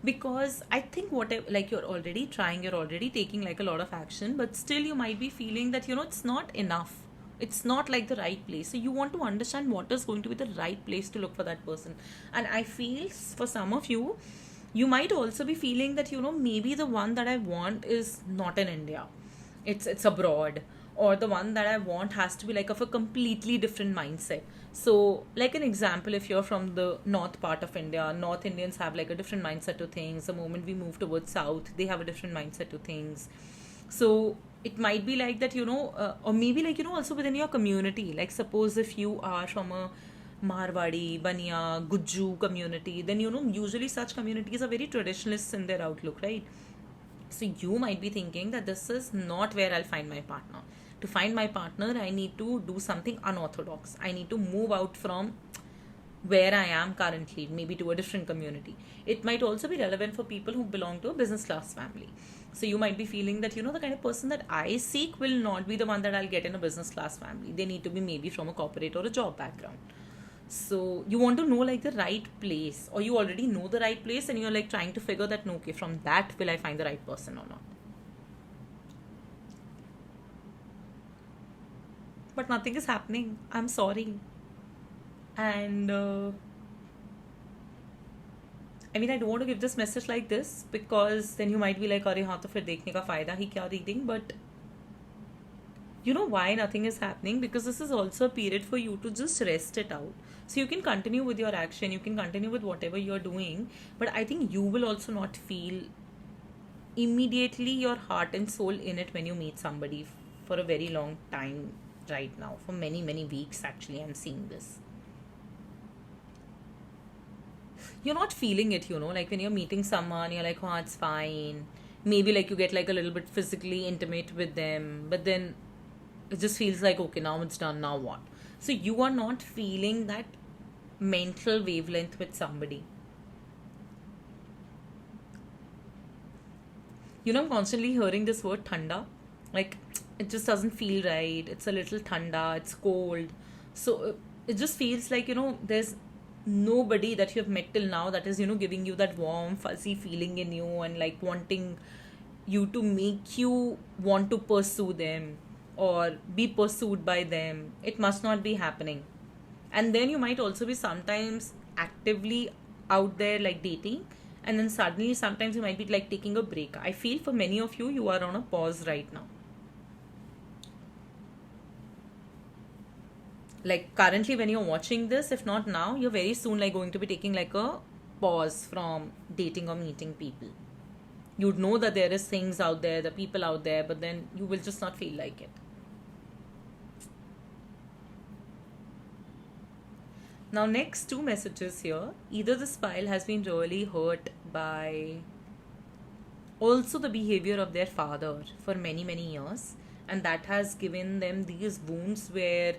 Speaker 1: Because I think whatever, like you're already trying, you're already taking like a lot of action, but still you might be feeling that it's not enough. It's not like the right place. So you want to understand what is going to be the right place to look for that person. And I feel for some of you, you might also be feeling that maybe the one that I want is not in India, it's abroad, or the one that I want has to be like of a completely different mindset. So like an example, if you're from the north part of India, North Indians have like a different mindset to things. The moment we move towards south, they have a different mindset to things. So it might be like that, or maybe like also within your community, like suppose if you are from a Marwadi, Baniya, Gujju community, then usually such communities are very traditionalists in their outlook, right? So you might be thinking that this is not where I'll find my partner. To find my partner, I need to do something unorthodox. I need to move out from where I am currently, maybe to a different community. It might also be relevant for people who belong to a business class family. So you might be feeling that, the kind of person that I seek will not be the one that I'll get in a business class family. They need to be maybe from a corporate or a job background. So you want to know like the right place, or you already know the right place and you're like trying to figure that, no, okay, from that will I find the right person or not. But nothing is happening. I'm sorry. And I don't want to give this message like this, because then you might be like, अरे हाँ तो फिर देखने का फायदा ही क्या reading. But you know why nothing is happening? Because this is also a period for you to just rest it out. So you can continue with your action, you can continue with whatever you're doing, but I think you will also not feel immediately your heart and soul in it when you meet somebody for a very long time right now. For many, many weeks, actually, I'm seeing this. You're not feeling it, like when you're meeting someone, you're like, oh, it's fine. Maybe like you get like a little bit physically intimate with them, but then it just feels like, okay, now it's done, now what? So you are not feeling that mental wavelength with somebody. I'm constantly hearing this word thanda. Like, it just doesn't feel right. It's a little thanda, it's cold. So it just feels like, there's nobody that you have met till now that is, giving you that warm, fuzzy feeling in you and like wanting you to make you want to pursue them or be pursued by them. It must not be happening. And then you might also be sometimes actively out there like dating, and then suddenly sometimes you might be like taking a break. I feel for many of you, you are on a pause right now. Like currently when you're watching this, if not now, you're very soon like going to be taking like a pause from dating or meeting people. You'd know that there is things out there, the people out there, but then you will just not feel like it. Now, next two messages here. Either this file has been really hurt by also the behavior of their father for many, many years, and that has given them these wounds where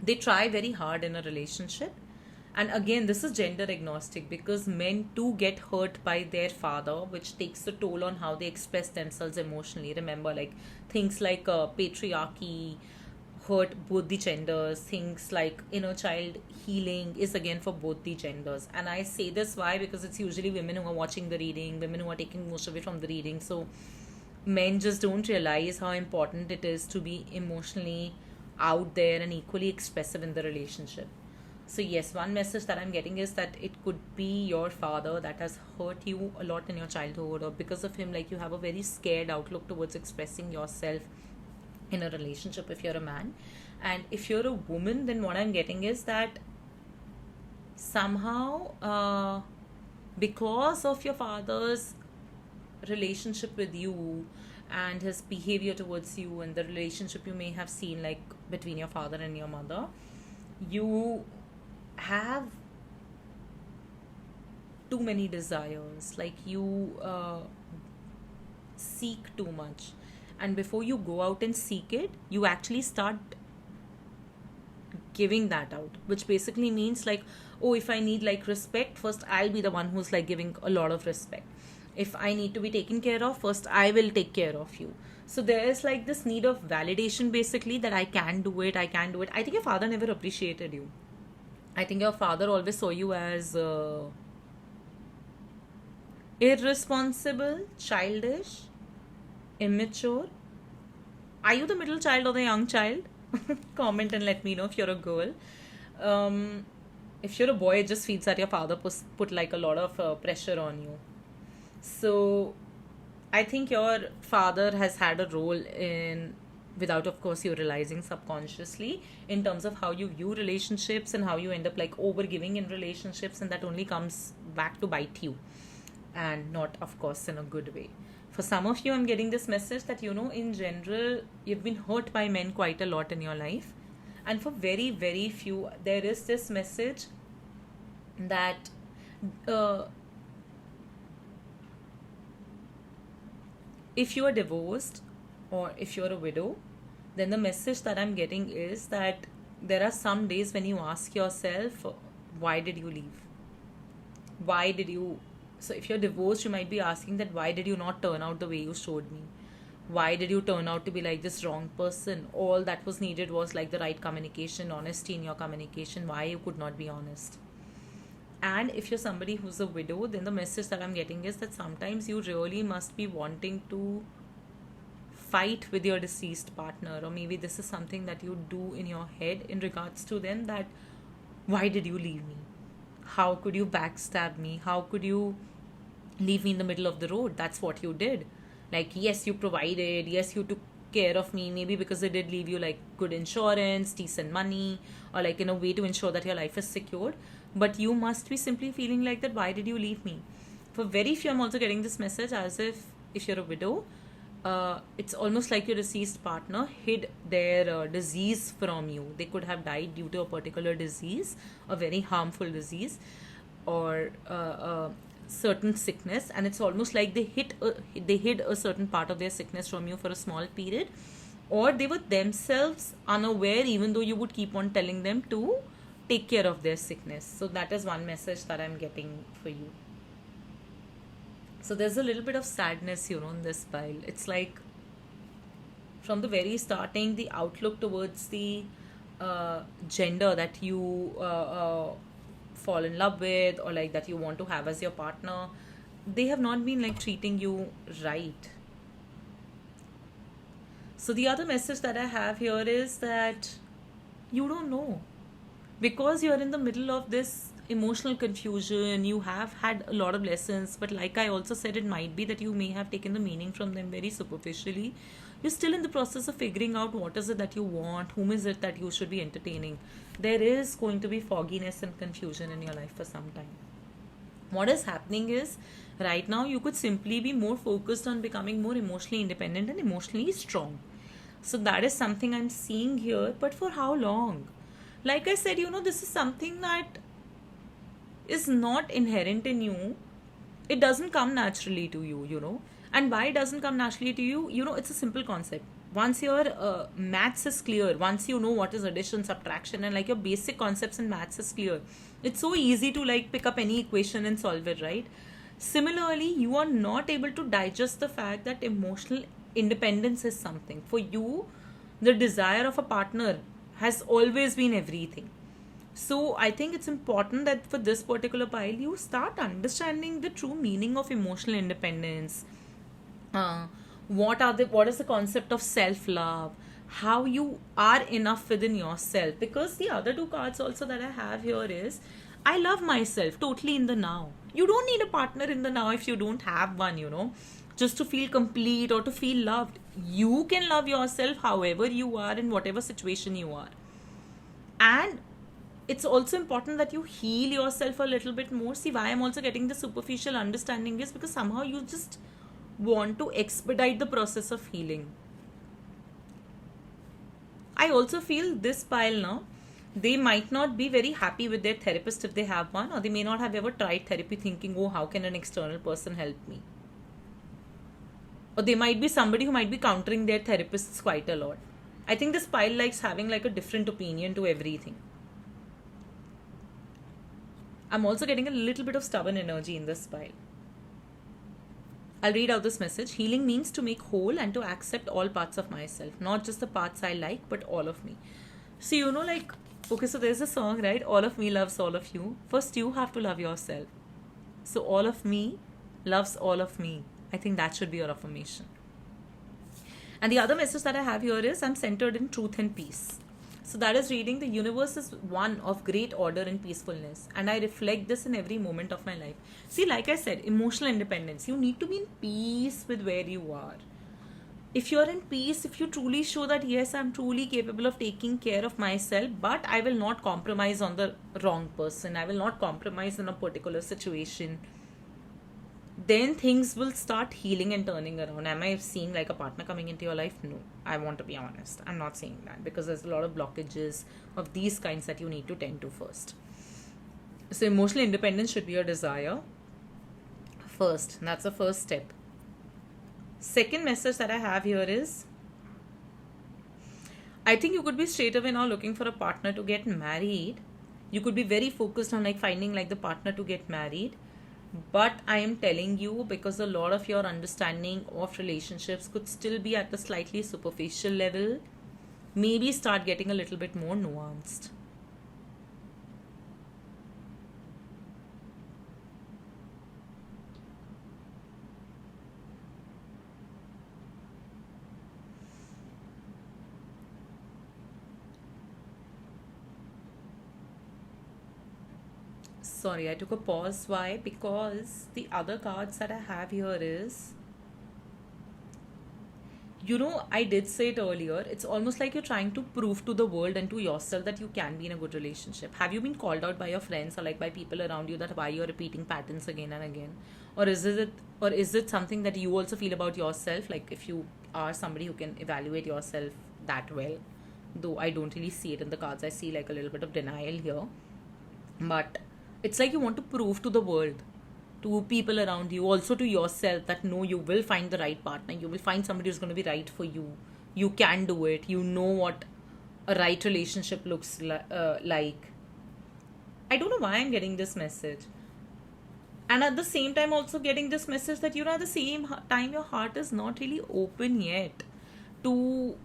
Speaker 1: they try very hard in a relationship. And again, this is gender agnostic because men too get hurt by their father, which takes a toll on how they express themselves emotionally. Remember, like things like patriarchy hurt both the genders. Things like inner child healing is again for both the genders. And I say this why? Because it's usually women who are watching the reading, women who are taking most of it from the reading. So men just don't realize how important it is to be emotionally out there and equally expressive in the relationship. So yes, one message that I'm getting is that it could be your father that has hurt you a lot in your childhood, or because of him, like you have a very scared outlook towards expressing yourself in a relationship if you're a man. And if you're a woman, then what I'm getting is that somehow, because of your father's relationship with you and his behavior towards you and the relationship you may have seen like between your father and your mother, you have too many desires, like you seek too much, and before you go out and seek it, you actually start giving that out, which basically means like, oh, if I need like respect, first I'll be the one who's like giving a lot of respect. If I need to be taken care of, first I will take care of you. So there is like this need of validation basically, that I can do it, I can do it. I think your father never appreciated you. I think your father always saw you as irresponsible, childish, immature. Are you the middle child or the young child? Comment and let me know if you're a girl. If you're a boy, it just feels that your father put like a lot of pressure on you. So I think your father has had a role in, without of course you realizing subconsciously, in terms of how you view relationships and how you end up like over giving in relationships, and that only comes back to bite you, and not of course in a good way. For some of you, I'm getting this message that, you know, in general, you've been hurt by men quite a lot in your life. And for very, very few, there is this message that if you are divorced or if you're a widow, then the message that I'm getting is that there are some days when you ask yourself, why did you leave? Why did you? So if you're divorced, you might be asking that, why did you not turn out the way you showed me? Why did you turn out to be like this wrong person? All that was needed was like the right communication, honesty in your communication. Why you could not be honest? And if you're somebody who's a widow, then the message that I'm getting is that sometimes you really must be wanting to fight with your deceased partner, or maybe this is something that you do in your head in regards to them, that why did you leave me? How could you backstab me? How could you leave me in the middle of the road? That's what you did. Like, yes, you provided, yes, you took care of me, maybe because they did leave you like good insurance, decent money, or like in a way to ensure that your life is secured. But you must be simply feeling like that, why did you leave me? For very few, I'm also getting this message as if you're a widow, it's almost like your deceased partner hid their disease from you. They could have died due to a particular disease, a very harmful disease, or certain sickness, and it's almost like they hid a certain part of their sickness from you for a small period, or they were themselves unaware, even though you would keep on telling them to take care of their sickness. So that is one message that I'm getting for you. So there's a little bit of sadness, you know, in this pile. It's like from the very starting, the outlook towards the gender that you fall in love with, or like that you want to have as your partner, they have not been like treating you right. So the other message that I have here is that you don't know, because you're in the middle of this emotional confusion. You have had a lot of lessons, but like I also said, it might be that you may have taken the meaning from them very superficially. You're still in the process of figuring out what is it that you want, whom is it that you should be entertaining. There is going to be fogginess and confusion in your life for some time. What is happening is, right now you could simply be more focused on becoming more emotionally independent and emotionally strong. So that is something I'm seeing here. But for how long? Like I said, you know, this is something that is not inherent in you. It doesn't come naturally to you, you know. And why it doesn't come naturally to you, you know, it's a simple concept. Once your maths is clear, once you know what is addition, subtraction, and like your basic concepts in maths is clear, it's so easy to like pick up any equation and solve it, right? Similarly, you are not able to digest the fact that emotional independence is something for you. The desire of a partner has always been everything. So I think it's important that for this particular pile, you start understanding the true meaning of emotional independence. Uh, what is the concept of self love? How you are enough within yourself? Because the other two cards also that I have here is, I love myself totally in the now. You don't need a partner in the now if you don't have one, you know, just to feel complete or to feel loved. You can love yourself however you are in whatever situation you are. And it's also important that you heal yourself a little bit more. See, why I'm also getting the superficial understanding is because somehow you just want to expedite the process of healing. I also feel this pile now, they might not be very happy with their therapist if they have one, or they may not have ever tried therapy thinking, oh, how can an external person help me? Or they might be somebody who might be countering their therapists quite a lot. I think this pile likes having like a different opinion to everything. I'm also getting a little bit of stubborn energy in this pile. I'll read out this message. Healing means to make whole and to accept all parts of myself, not just the parts I like, but all of me. So, you know, like, okay, so there's a song, right? All of me loves all of you. First, you have to love yourself. So, all of me loves all of me. I think that should be your affirmation. And the other message that I have here is, I'm centered in truth and peace. So that is reading, the universe is one of great order and peacefulness, and I reflect this in every moment of my life. See, like I said, emotional independence. You need to be in peace with where you are. If you're in peace, if you truly show that yes, I'm truly capable of taking care of myself, but I will not compromise on the wrong person, I will not compromise in a particular situation, then things will start healing and turning around. Am I seeing like a partner coming into your life? No. I want to be honest. I'm not saying that, because there's a lot of blockages of these kinds that you need to tend to first. So emotional independence should be your desire first. That's the first step. Second message that I have here is, I think you could be straight away now looking for a partner to get married. You could be very focused on like finding like the partner to get married. But I am telling you, because a lot of your understanding of relationships could still be at the slightly superficial level, maybe start getting a little bit more nuanced. Sorry, I took a pause. Why? Because the other cards that I have here is, you know, I did say it earlier, it's almost like you're trying to prove to the world and to yourself that you can be in a good relationship. Have you been called out by your friends or like by people around you that why you're repeating patterns again and again? Or is it something that you also feel about yourself? Like if you are somebody who can evaluate yourself that well, though I don't really see it in the cards, I see like a little bit of denial here. But it's like you want to prove to the world, to people around you, also to yourself, that no, you will find the right partner, you will find somebody who's going to be right for you, you can do it, you know what a right relationship looks like. I don't know why I'm getting this message. And at the same time also getting this message that, you know, at the same time your heart is not really open yet to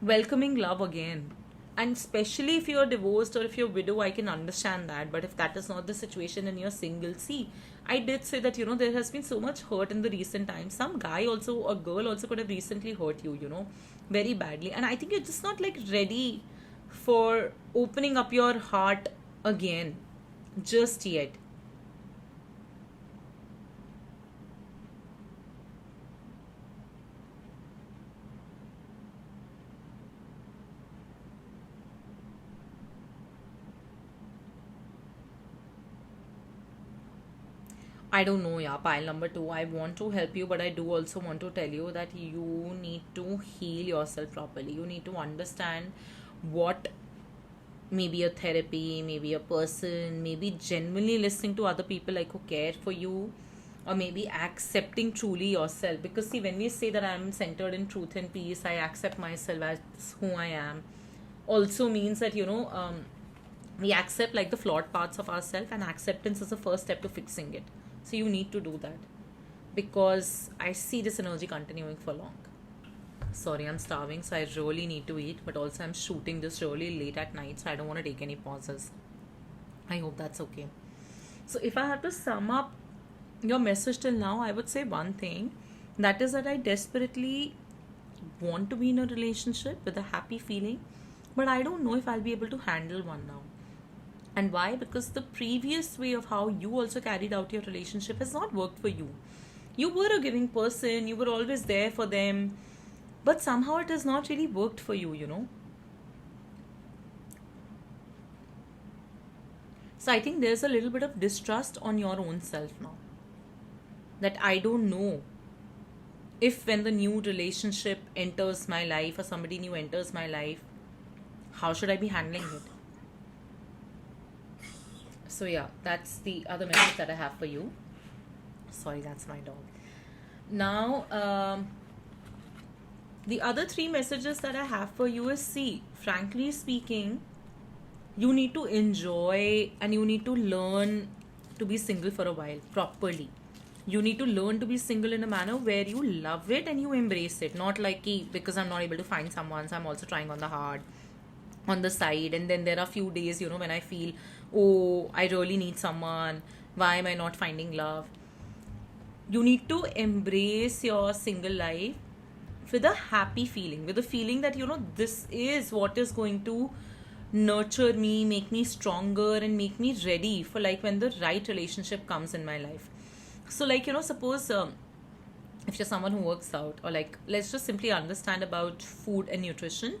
Speaker 1: welcoming love again. And especially if you're divorced or if you're widow, I can understand that. But if that is not the situation and you're single, see, I did say that, you know, there has been so much hurt in the recent times. Some guy also, a girl also could have recently hurt you, you know, very badly. And I think you're just not like ready for opening up your heart again just yet. I don't know, yeah, pile number two. I want to help you, but I do also want to tell you that you need to heal yourself properly. You need to understand what, maybe a therapy, maybe a person, maybe genuinely listening to other people like who care for you or maybe accepting truly yourself. Because see, when we say that I'm centered in truth and peace, I accept myself as who I am, also means that we accept like the flawed parts of ourselves, and acceptance is the first step to fixing it. So you need to do that, because I see this energy continuing for long. Sorry, I'm starving, so I really need to eat, but also I'm shooting this really late at night, so I don't want to take any pauses. I hope that's okay. So if I had to sum up your message till now, I would say one thing, that is that I desperately want to be in a relationship with a happy feeling, but I don't know if I'll be able to handle one now. And why? Because the previous way of how you also carried out your relationship has not worked for you. You were a giving person, you were always there for them, but somehow it has not really worked for you. So I think there's a little bit of distrust on your own self now. That I don't know if when the new relationship enters my life or somebody new enters my life, how should I be handling it? So yeah, that's the other message that I have for you. Sorry, that's my dog. Now, the other three messages that I have for you is, see, frankly speaking, you need to enjoy and you need to learn to be single for a while properly. You need to learn to be single in a manner where you love it and you embrace it. Not like, because I'm not able to find someone, so I'm also trying on the hard, on the side. And then there are few days, when I feel, oh, I really need someone. Why am I not finding love? You need to embrace your single life with a happy feeling, with a feeling that, this is what is going to nurture me, make me stronger, and make me ready for like when the right relationship comes in my life. So like, suppose if you're someone who works out, or like, let's just simply understand about food and nutrition.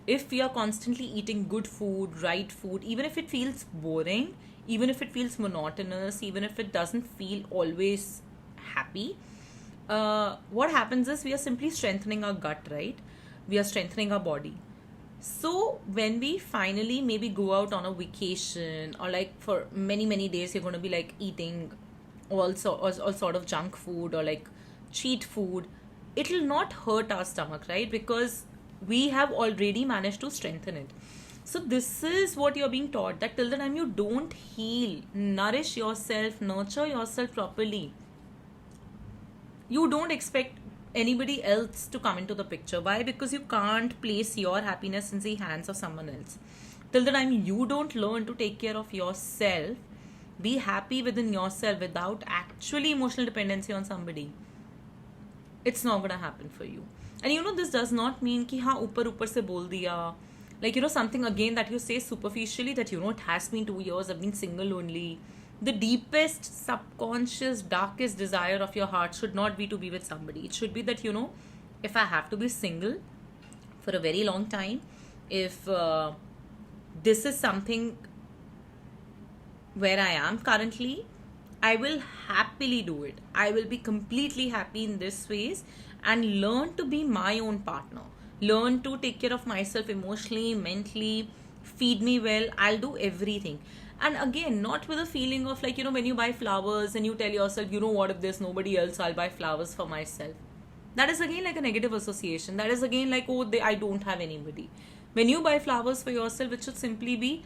Speaker 1: If we are constantly eating good food, right food, even if it feels boring, even if it feels monotonous, even if it doesn't feel always happy, what happens is we are simply strengthening our gut, right? We are strengthening our body. So when we finally maybe go out on a vacation, or like for many many days you're going to be like eating all sort of junk food or like cheat food, it will not hurt our stomach, right? Because we have already managed to strengthen it. So this is what you're being taught, that till the time you don't heal, nourish yourself, nurture yourself properly, you don't expect anybody else to come into the picture. Why? Because you can't place your happiness in the hands of someone else. Till the time you don't learn to take care of yourself, be happy within yourself without actually emotional dependency on somebody, it's not gonna happen for you. And this does not mean ki haan upar se bol diya. Like, something again that you say superficially, that it has been 2 years, I've been single only. The deepest, subconscious, darkest desire of your heart should not be to be with somebody. It should be that, if I have to be single for a very long time, if this is something where I am currently, I will happily do it. I will be completely happy in this phase and learn to be my own partner. Learn to take care of myself emotionally, mentally, feed me well. I'll do everything. And again, not with a feeling of like, when you buy flowers and you tell yourself, what if there's nobody else, I'll buy flowers for myself. That is again like a negative association. That is again like, I don't have anybody. When you buy flowers for yourself, it should simply be,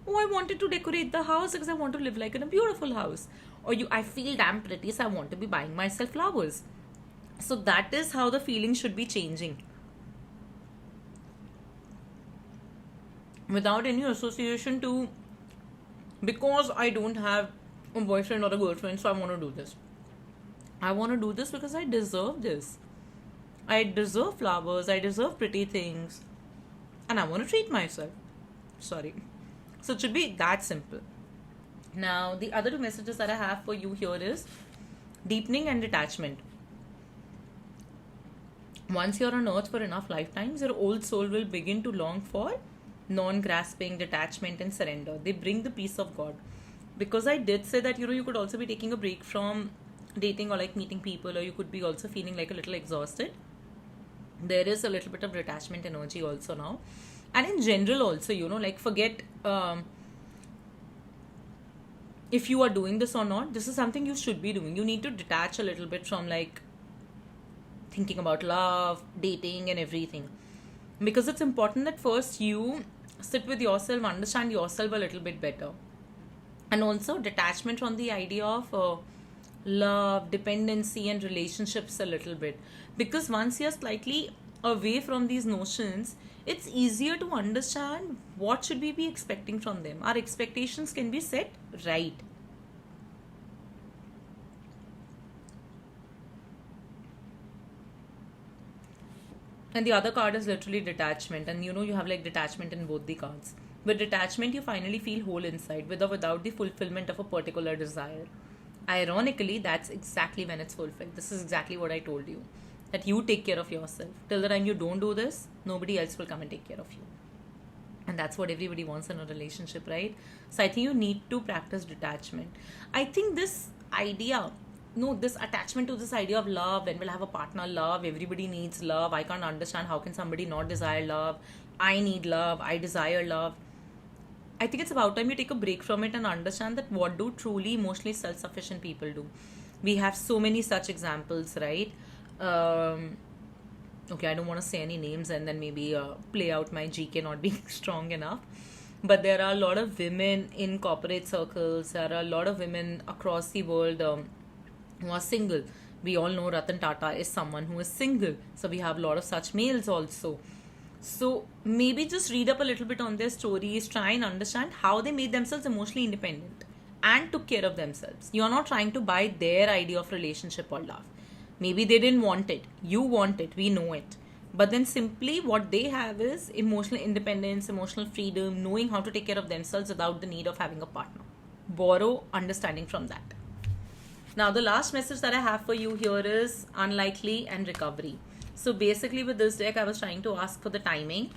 Speaker 1: I wanted to decorate the house because I want to live like in a beautiful house. Or I feel damn pretty, so I want to be buying myself flowers. So that is how the feeling should be changing. Without any association to, because I don't have a boyfriend or a girlfriend, so I want to do this. I want to do this because I deserve this. I deserve flowers, I deserve pretty things, and I want to treat myself. Sorry. So it should be that simple. Now, the other two messages that I have for you here is deepening and detachment. Once you're on earth for enough lifetimes, your old soul will begin to long for non-grasping, detachment, and surrender. They bring the peace of God. Because I did say that, you could also be taking a break from dating or like meeting people, or you could be also feeling like a little exhausted. There is a little bit of detachment energy also now. And in general also, like forget, if you are doing this or not, this is something you should be doing. You need to detach a little bit from like thinking about love, dating, and everything. Because it's important that first you sit with yourself, understand yourself a little bit better. And also detachment from the idea of love, dependency, and relationships a little bit. Because once you're slightly away from these notions, it's easier to understand what should we be expecting from them. Our expectations can be set right. And the other card is literally detachment. And you have like detachment in both the cards. With detachment, you finally feel whole inside, with or without the fulfillment of a particular desire. Ironically, that's exactly when it's fulfilled. This is exactly what I told you. That you take care of yourself. Till the time you don't do this, nobody else will come and take care of you. And that's what everybody wants in a relationship, right? So I think you need to practice detachment. I think this idea, no, this attachment to this idea of love, when we'll have a partner, love, everybody needs love. I can't understand how can somebody not desire love. I need love, I desire love. I think it's about time you take a break from it and understand that what do truly emotionally self-sufficient people do. We have so many such examples, right? Um, okay, I don't want to say any names and then maybe play out my GK not being strong enough. But there are a lot of women in corporate circles, there are a lot of women across the world who are single. We all know Ratan Tata is someone who is single. So we have a lot of such males also. So maybe just read up a little bit on their stories, try and understand how they made themselves emotionally independent and took care of themselves. You're not trying to buy their idea of relationship or love. Maybe they didn't want it. You want it. We know it. But then simply what they have is emotional independence, emotional freedom, knowing how to take care of themselves without the need of having a partner. Borrow understanding from that. Now, the last message that I have for you here is unlikely and recovery. So basically with this deck, I was trying to ask for the timing.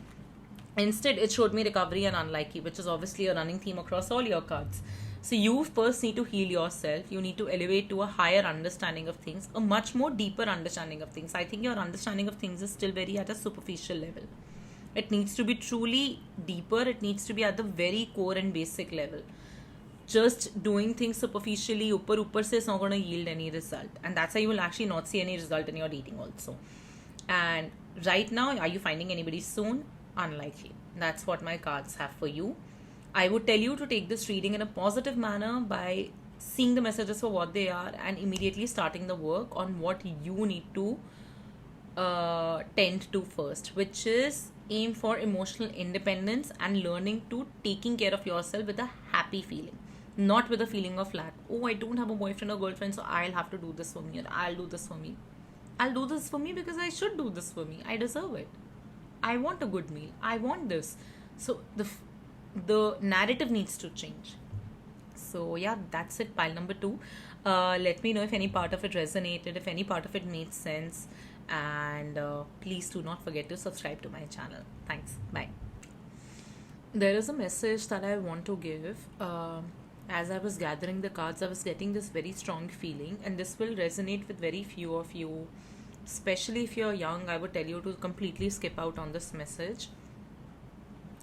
Speaker 1: Instead, it showed me recovery and unlikely, which is obviously a running theme across all your cards. So you first need to heal yourself. You need to elevate to a higher understanding of things, a much more deeper understanding of things. I think your understanding of things is still very at a superficial level. It needs to be truly deeper. It needs to be at the very core and basic level. Just doing things superficially, upper se, is not going to yield any result. And that's why you will actually not see any result in your dating also. And right now, are you finding anybody soon? Unlikely. That's what my cards have for you. I would tell you to take this reading in a positive manner by seeing the messages for what they are and immediately starting the work on what you need to tend to first, which is aim for emotional independence and learning to taking care of yourself with a happy feeling, not with a feeling of lack. Oh, I don't have a boyfriend or girlfriend, so I'll have to do this for me, or I'll do this for me. I'll do this for me because I should do this for me. I deserve it. I want a good meal. I want this. So the narrative needs to change. So yeah, that's it. Pile number 2. Let me know if any part of it resonated, if any part of it made sense, and please do not forget to subscribe to my channel. Thanks. Bye. There is a message that I want to give. As I was gathering the cards, I was getting this very strong feeling, and this will resonate with very few of you. Especially if you're young, I would tell you to completely skip out on this message.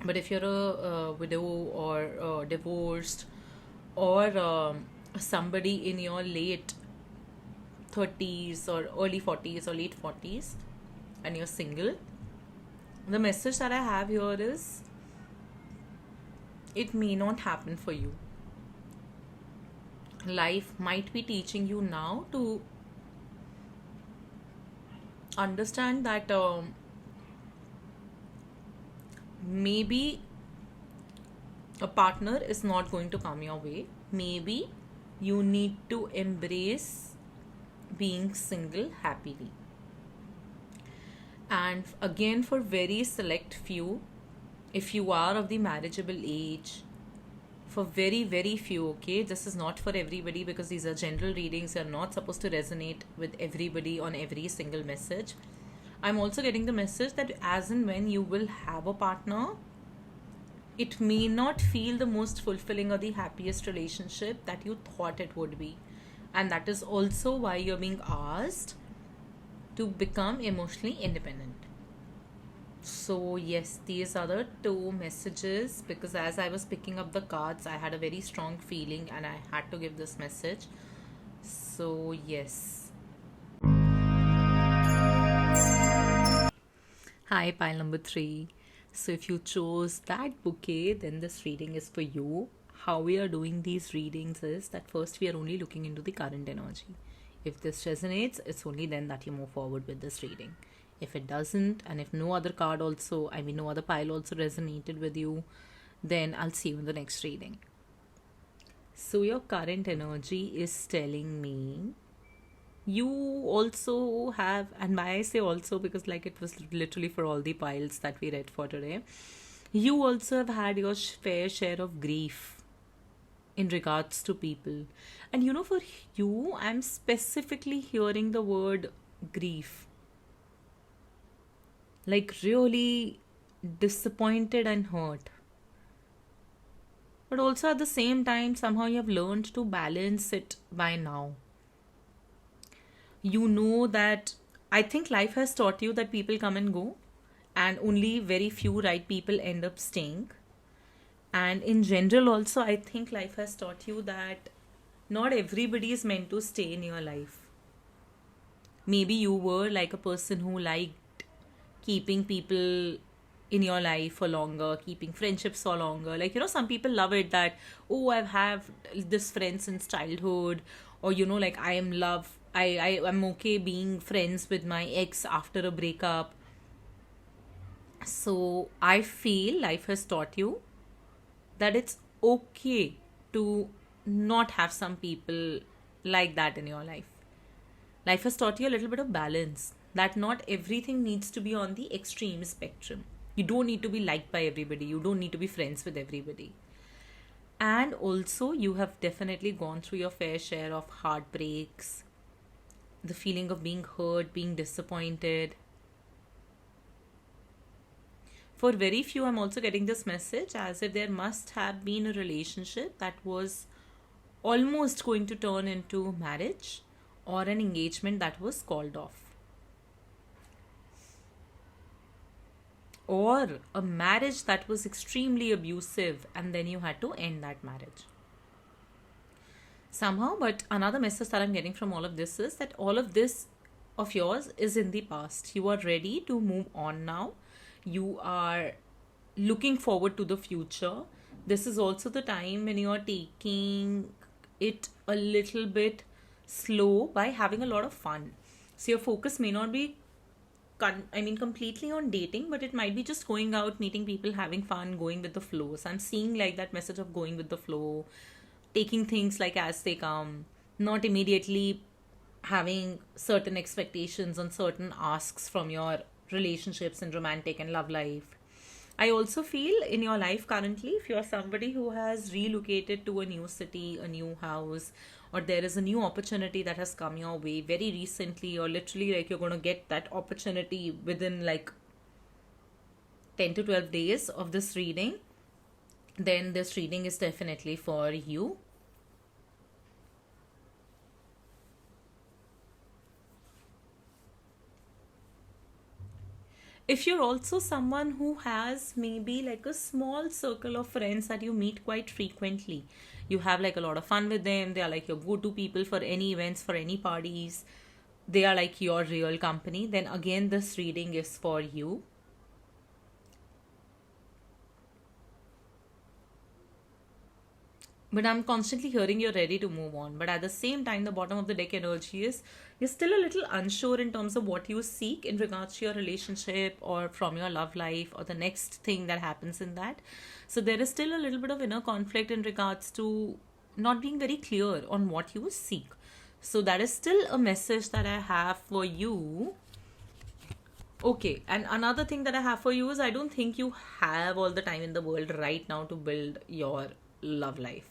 Speaker 1: But if you're a widow or divorced or somebody in your late 30s or early 40s or late 40s and you're single, the message that I have here is it may not happen for you. Life might be teaching you now to understand that maybe a partner is not going to come your way. Maybe you need to embrace being single happily. And again, for very select few, if you are of the marriageable age, for very, very few, okay, this is not for everybody because these are general readings. They're not supposed to resonate with everybody on every single message. I'm also getting the message that as and when you will have a partner, it may not feel the most fulfilling or the happiest relationship that you thought it would be. And that is also why you're being asked to become emotionally independent. So, yes, these are the two messages because as I was picking up the cards, I had a very strong feeling and I had to give this message. So, yes. Hi, pile number three. So, if you chose that bouquet, then this reading is for you. How we are doing these readings is that first we are only looking into the current energy. If this resonates, it's only then that you move forward with this reading. If it doesn't, and if no other card also, I mean, no other pile also resonated with you, then I'll see you in the next reading. So, your current energy is telling me you also have, and why I say also because like it was literally for all the piles that we read for today, you also have had your fair share of grief in regards to people. And for you, I'm specifically hearing the word grief, like really disappointed and hurt. But also at the same time, somehow you have learned to balance it by now. You know that I think life has taught you that people come and go, and only very few right people end up staying. And in general, also, I think life has taught you that not everybody is meant to stay in your life. Maybe you were like a person who liked keeping people in your life for longer, keeping friendships for longer. Like, some people love it that, oh, I've had this friend since childhood, or, like I am love. I'm okay being friends with my ex after a breakup. So I feel life has taught you that it's okay to not have some people like that in your life. Life has taught you a little bit of balance, that not everything needs to be on the extreme spectrum. You don't need to be liked by everybody, you don't need to be friends with everybody. And also, you have definitely gone through your fair share of heartbreaks, the feeling of being hurt, being disappointed. For very few, I'm also getting this message as if there must have been a relationship that was almost going to turn into marriage, or an engagement that was called off, or a marriage that was extremely abusive and then you had to end that marriage somehow. But another message that I'm getting from all of this is that all of this of yours is in the past. You are ready to move on now. You are looking forward to the future. This is also the time when you are taking it a little bit slow by having a lot of fun. So your focus may not be completely on dating, but it might be just going out, meeting people, having fun, going with the flow. So I'm seeing like that message of going with the flow, taking things like as they come, not immediately having certain expectations on certain asks from your relationships and romantic and love life. I also feel in your life currently, if you are somebody who has relocated to a new city, a new house, or there is a new opportunity that has come your way very recently, or literally like you're going to get that opportunity within like 10 to 12 days of this reading, then this reading is definitely for you. If you're also someone who has maybe like a small circle of friends that you meet quite frequently, you have like a lot of fun with them, they are like your go-to people for any events, for any parties, they are like your real company, then again this reading is for you. But I'm constantly hearing you're ready to move on. But at the same time, the bottom of the deck energy is you're still a little unsure in terms of what you seek in regards to your relationship or from your love life or the next thing that happens in that. So there is still a little bit of inner conflict in regards to not being very clear on what you seek. So that is still a message that I have for you. Okay, and another thing that I have for you is I don't think you have all the time in the world right now to build your love life.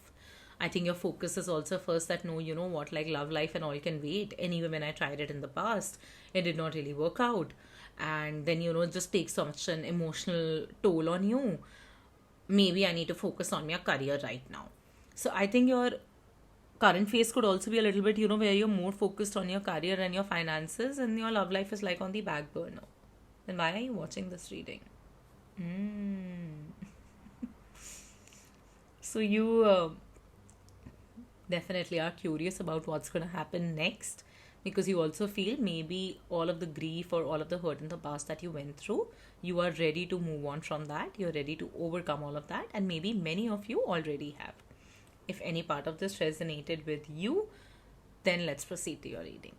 Speaker 1: I think your focus is also first that no, you know what, like love life and all can wait. Anyway, when I tried it in the past, it did not really work out. And then, it just takes so much an emotional toll on you. Maybe I need to focus on my career right now. So I think your current phase could also be a little bit, where you're more focused on your career and your finances, and your love life is like on the back burner. then why are you watching this reading? Mm. So you definitely are curious about what's going to happen next, because you also feel maybe all of the grief or all of the hurt in the past that you went through, you are ready to move on from that, you're ready to overcome all of that, and maybe many of you already have. If any part of this resonated with you, then let's proceed to your reading.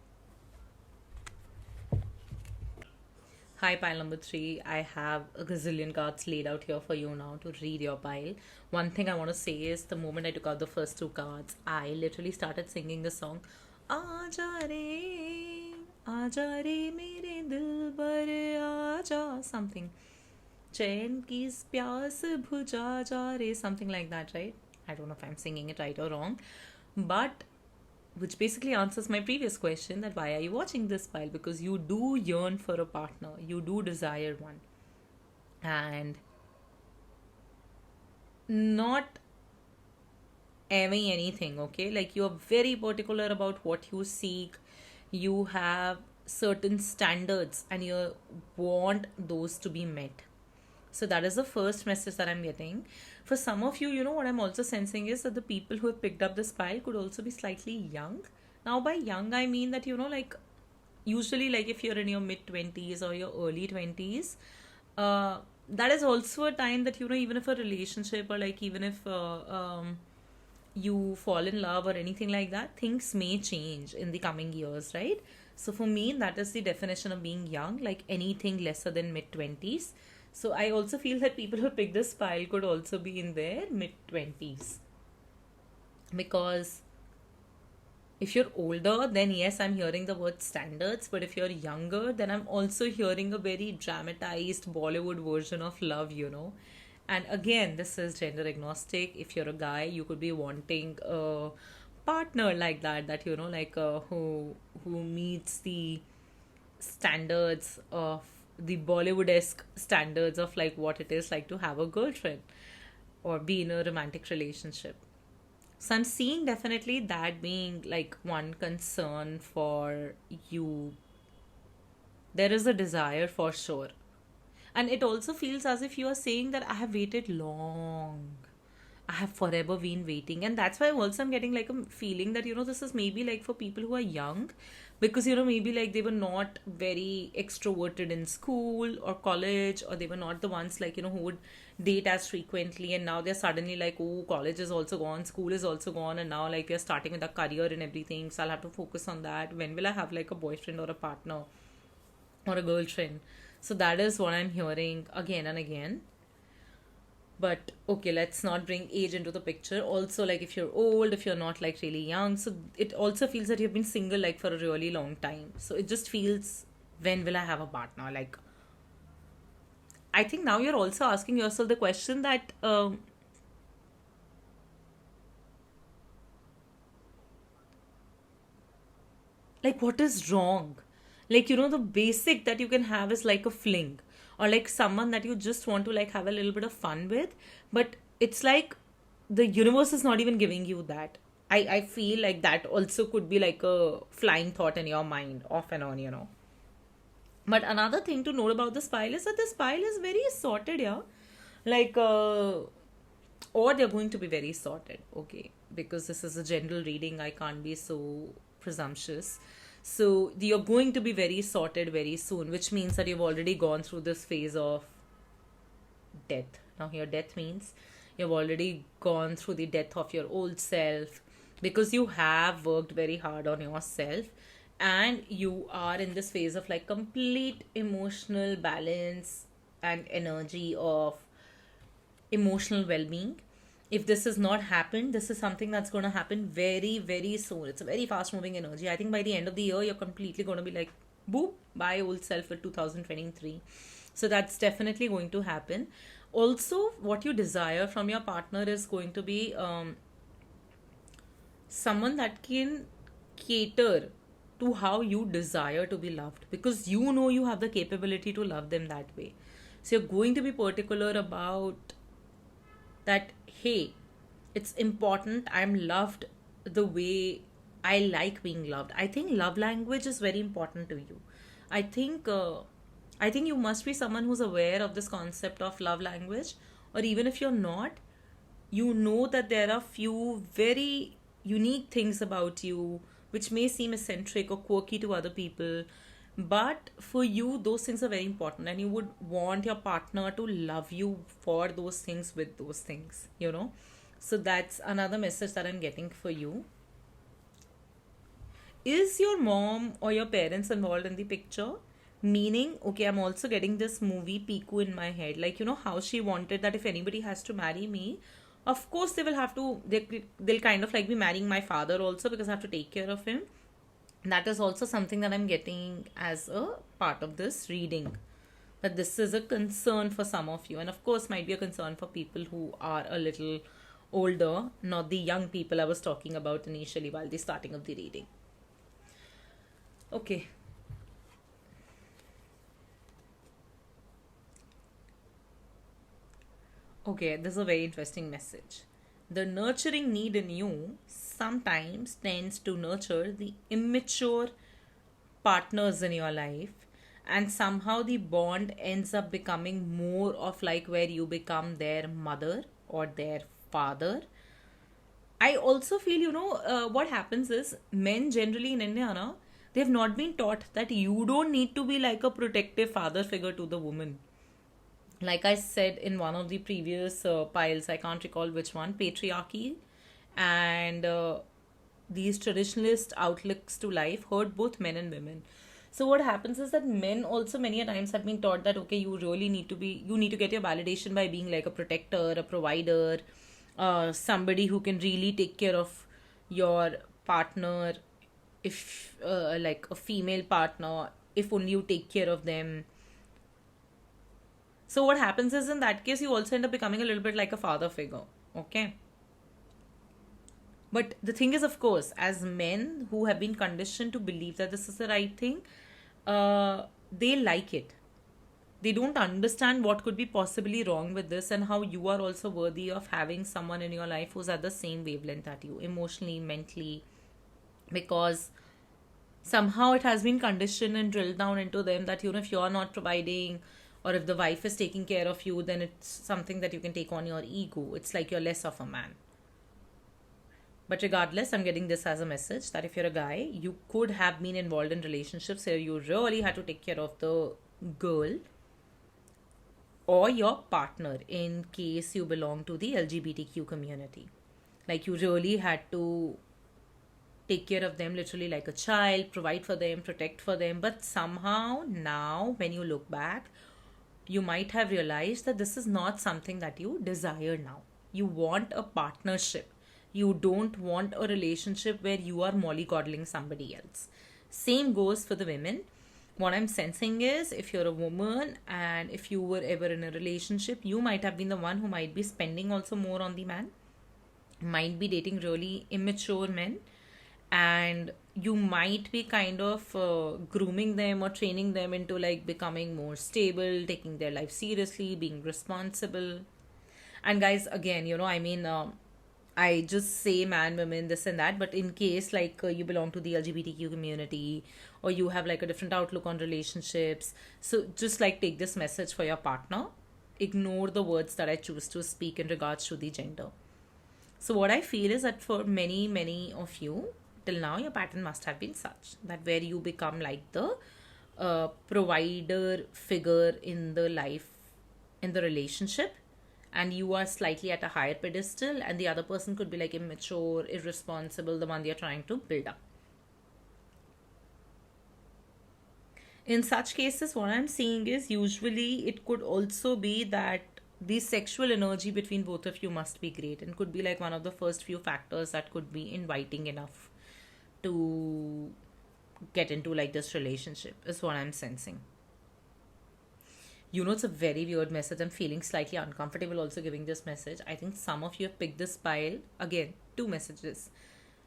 Speaker 1: Hi, pile number 3. I have a gazillion cards laid out here for you now to read your pile. One thing I want to say is the moment I took out the first 2 cards, I literally started singing the song Aaja re mere dil bar aaja, something. Chain ki pyas bhuja ja re, something like that, right? I don't know if I'm singing it right or wrong. But which basically answers my previous question, that why are you watching this pile? Because you do yearn for a partner, you do desire one, and not anything, okay? Like, you're very particular about what you seek, you have certain standards and you want those to be met. So that is the first message that I'm getting. For some of you, what I'm also sensing is that the people who have picked up this pile could also be slightly young. Now, by young, I mean that, like, usually, like, if you're in your mid 20s or your early 20s, that is also a time that, even if a relationship, or like, even if you fall in love or anything like that, things may change in the coming years, right? So for me, that is the definition of being young, like anything lesser than mid 20s. So I also feel that people who pick this pile could also be in their mid 20s. Because if you're older, then yes, I'm hearing the word standards. But if you're younger, then I'm also hearing a very dramatized Bollywood version of love. And again, this is gender agnostic. If you're a guy, you could be wanting a partner like that, like who meets the standards of the Bollywood-esque standards of like what it is like to have a girlfriend or be in a romantic relationship. So I'm seeing definitely that being like one concern for you. There is a desire for sure. And it also feels as if you are saying that I have waited long. I have forever been waiting. And that's why also I'm getting like a feeling that, this is maybe like for people who are young, because, maybe like they were not very extroverted in school or college, or they were not the ones like, who would date as frequently. And now they're suddenly like, oh, college is also gone, school is also gone. And now like we're starting with a career and everything. So I'll have to focus on that. When will I have like a boyfriend or a partner or a girlfriend? So that is what I'm hearing again and again. But okay, let's not bring age into the picture. Also, like, if you're old, if you're not like really young, so it also feels that you've been single like for a really long time. So it just feels, when will I have a partner? Like, I think now you're also asking yourself the question that like, what is wrong? Like, the basic that you can have is like a fling, or like someone that you just want to like have a little bit of fun with. But it's like the universe is not even giving you that. I feel like that also could be like a flying thought in your mind off and on. But another thing to note about this pile is that this pile is very sorted, yeah. Like, or they're going to be very sorted, okay? Because this is a general reading, I can't be so presumptuous. So you're going to be very sorted very soon, which means that you've already gone through this phase of death. Now, here, death means you've already gone through the death of your old self, because you have worked very hard on yourself, and you are in this phase of like complete emotional balance and energy of emotional well-being. If this has not happened, this is something that's going to happen very, very soon. It's a very fast moving energy. I think by the end of the year, you're completely going to be like, boop, bye old self for 2023. So that's definitely going to happen. Also, what you desire from your partner is going to be someone that can cater to how you desire to be loved, because you have the capability to love them that way. So you're going to be particular about that. Hey, it's important I'm loved the way I like being loved. I think love language is very important to you. I think I think you must be someone who's aware of this concept of love language, or even if you're not, you know that there are few very unique things about you which may seem eccentric or quirky to other people, but for you those things are very important, and you would want your partner to love you for those things, with those things, you know. So that's another message that I'm getting for you. Is your mom or your parents involved in the picture? Meaning, okay, I'm also getting this movie Piku in my head. Like, you know, how she wanted that if anybody has to marry me, of course they will have to, they'll kind of like be marrying my father also, because I have to take care of him. That is also something that I'm getting as a part of this reading. That this is a concern for some of you, and of course, might be a concern for people who are a little older, not the young people I was talking about initially while the starting of the reading. Okay. Okay, this is a very interesting message. The nurturing need in you sometimes tends to nurture the immature partners in your life, and somehow the bond ends up becoming more of like where you become their mother or their father. I also feel, you know, what happens is men generally in India, na, they have not been taught that you don't need to be like a protective father figure to the woman. Like I said in one of the previous piles, I can't recall which one, patriarchy and these traditionalist outlooks to life hurt both men and women. So what happens is that men also many a times have been taught that okay, you really need to be, you need to get your validation by being like a protector, a provider, somebody who can really take care of your partner. If like a female partner, if only you take care of them. So what happens is in that case, you also end up becoming a little bit like a father figure. Okay. But the thing is, of course, as men who have been conditioned to believe that this is the right thing, they like it. They don't understand what could be possibly wrong with this, and how you are also worthy of having someone in your life who's at the same wavelength at you, emotionally, mentally, because somehow it has been conditioned and drilled down into them that, you know, if you're not providing, or if the wife is taking care of you, then it's something that you can take on your ego. It's like you're less of a man. But regardless, I'm getting this as a message that if you're a guy, you could have been involved in relationships where you really had to take care of the girl or your partner in case you belong to the LGBTQ community. Like you really had to take care of them literally like a child, provide for them, protect for them. But somehow now, when you look back, you might have realized that this is not something that you desire now. You want a partnership. You don't want a relationship where you are mollycoddling somebody else. Same goes for the women. What I'm sensing is if you're a woman and if you were ever in a relationship, you might have been the one who might be spending also more on the man, might be dating really immature men, and you might be kind of grooming them or training them into like becoming more stable, taking their life seriously, being responsible. And guys, again, you know, I mean, I just say man, women, this and that, but in case like you belong to the LGBTQ community or you have like a different outlook on relationships, so just like take this message for your partner. Ignore the words that I choose to speak in regards to the gender. So what I feel is that for many, many of you, till now, your pattern must have been such that where you become like the provider figure in the life, in the relationship, and you are slightly at a higher pedestal, and the other person could be like immature, irresponsible, the one they are trying to build up. In such cases, what I'm seeing is usually it could also be that the sexual energy between both of you must be great, and could be like one of the first few factors that could be inviting enough to get into like this relationship, is what I'm sensing. You know, it's a very weird message. I'm feeling slightly uncomfortable also giving this message. I think some of you have picked this pile. Again, two messages.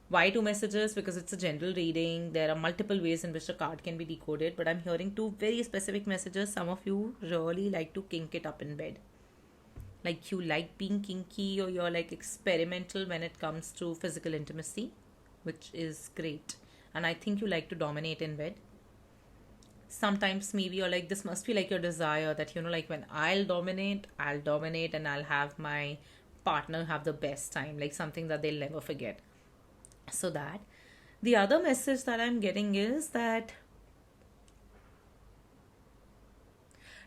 Speaker 1: Why two messages? Because it's a general reading. There are multiple ways in which a card can be decoded, but I'm hearing two very specific messages. Some of you really like to kink it up in bed. Like you like being kinky, or you're like experimental when it comes to physical intimacy, which is great. And I think you like to dominate in bed. Sometimes maybe you're like, this must be like your desire that, like when I'll dominate and I'll have my partner have the best time, like something that they'll never forget. So that the other message that I'm getting is that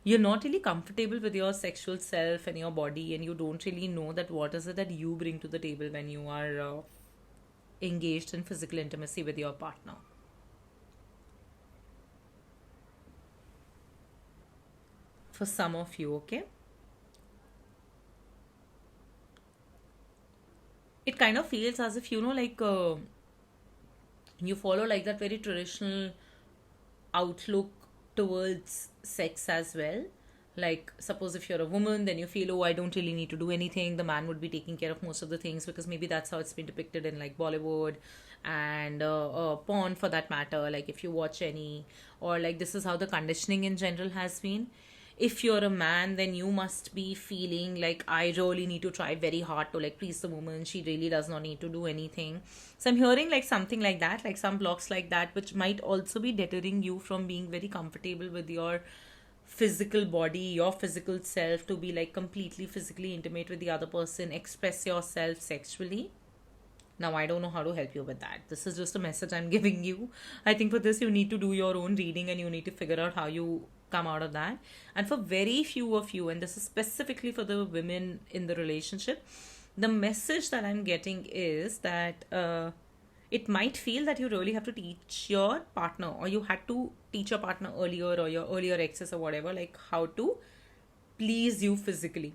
Speaker 1: you're not really comfortable with your sexual self and your body, and you don't really know that what is it that you bring to the table when you are engaged in physical intimacy with your partner. For some of you, okay, it kind of feels as if, like you follow like that very traditional outlook towards sex as well. Like, suppose if you're a woman, then you feel, oh, I don't really need to do anything. The man would be taking care of most of the things, because maybe that's how it's been depicted in like Bollywood and porn for that matter. Like, if you watch any, or like, this is how the conditioning in general has been. If you're a man, then you must be feeling like, I really need to try very hard to like please the woman. She really does not need to do anything. So I'm hearing like something like that, like some blocks like that, which might also be deterring you from being very comfortable with your physical body, your physical self, to be like completely physically intimate with the other person, express yourself sexually. Now, I don't know how to help you with that. This is just a message I'm giving you. I think for this, you need to do your own reading and you need to figure out how you come out of that. And for very few of you, and this is specifically for the women in the relationship, the message that I'm getting is that it might feel that you really have to teach your partner, or you had to teach your partner earlier, or your earlier exes or whatever, like how to please you physically.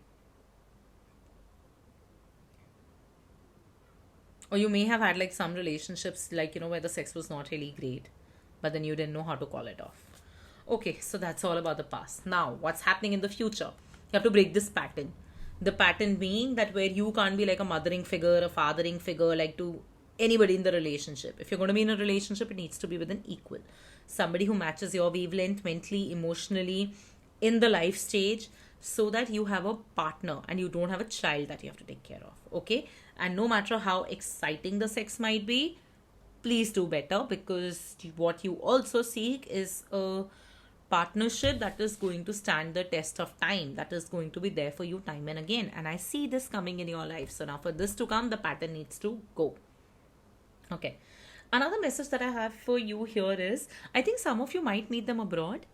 Speaker 1: Or you may have had like some relationships, like, where the sex was not really great, but then you didn't know how to call it off. Okay, so that's all about the past. Now, what's happening in the future? You have to break this pattern. The pattern being that where you can't be like a mothering figure, a fathering figure, like to anybody in the relationship. If you're going to be in a relationship, it needs to be with an equal. Somebody who matches your wavelength mentally, emotionally, in the life stage, so that you have a partner and you don't have a child that you have to take care of. Okay? And no matter how exciting the sex might be, please do better, because what you also seek is a partnership that is going to stand the test of time, that is going to be there for you time and again. And I see this coming in your life. So now for this to come, the pattern needs to go. Okay. Another message that I have for you here is, I think some of you might meet them abroad.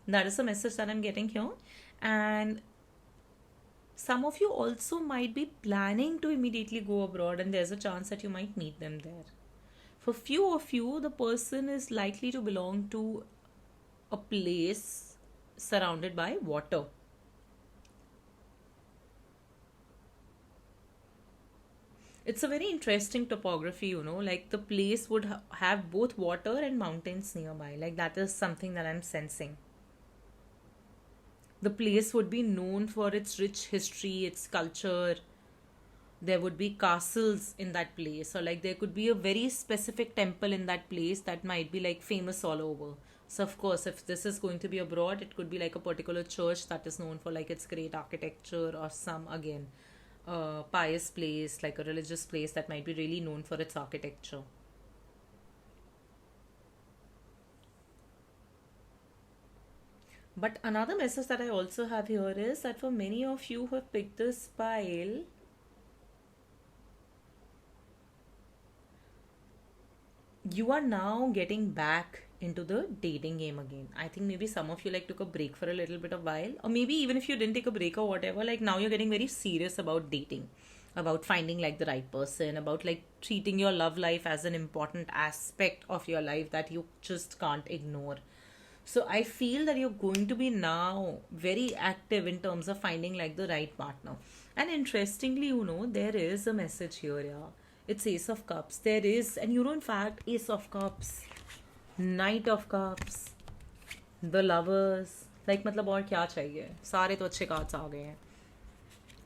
Speaker 1: That is the message that I'm getting here. And some of you also might be planning to immediately go abroad, and there's a chance that you might meet them there. For few of you, the person is likely to belong to a place surrounded by water. It's a very interesting topography, like the place would have both water and mountains nearby. Like, that is something that I'm sensing. The place would be known for its rich history, its culture. There would be castles in that place, or like there could be a very specific temple in that place that might be like famous all over. So of course, if this is going to be abroad, it could be like a particular church that is known for like its great architecture, or some, again, pious place, like a religious place that might be really known for its architecture. But another message that I also have here is that for many of you who have picked this pile, you are now getting back into the dating game again. I think maybe some of you like took a break for a little bit of while, or maybe even if you didn't take a break or whatever, like now you're getting very serious about dating, about finding like the right person, about like treating your love life as an important aspect of your life that you just can't ignore. So I feel that you're going to be now very active in terms of finding like the right partner. And interestingly, there is a message here, yeah. It's Ace of Cups. There is, and in fact, Ace of Cups, Knight of Cups, the Lovers. Like, मतलब और क्या चाहिए? सारे तो अच्छे cards आ गए हैं.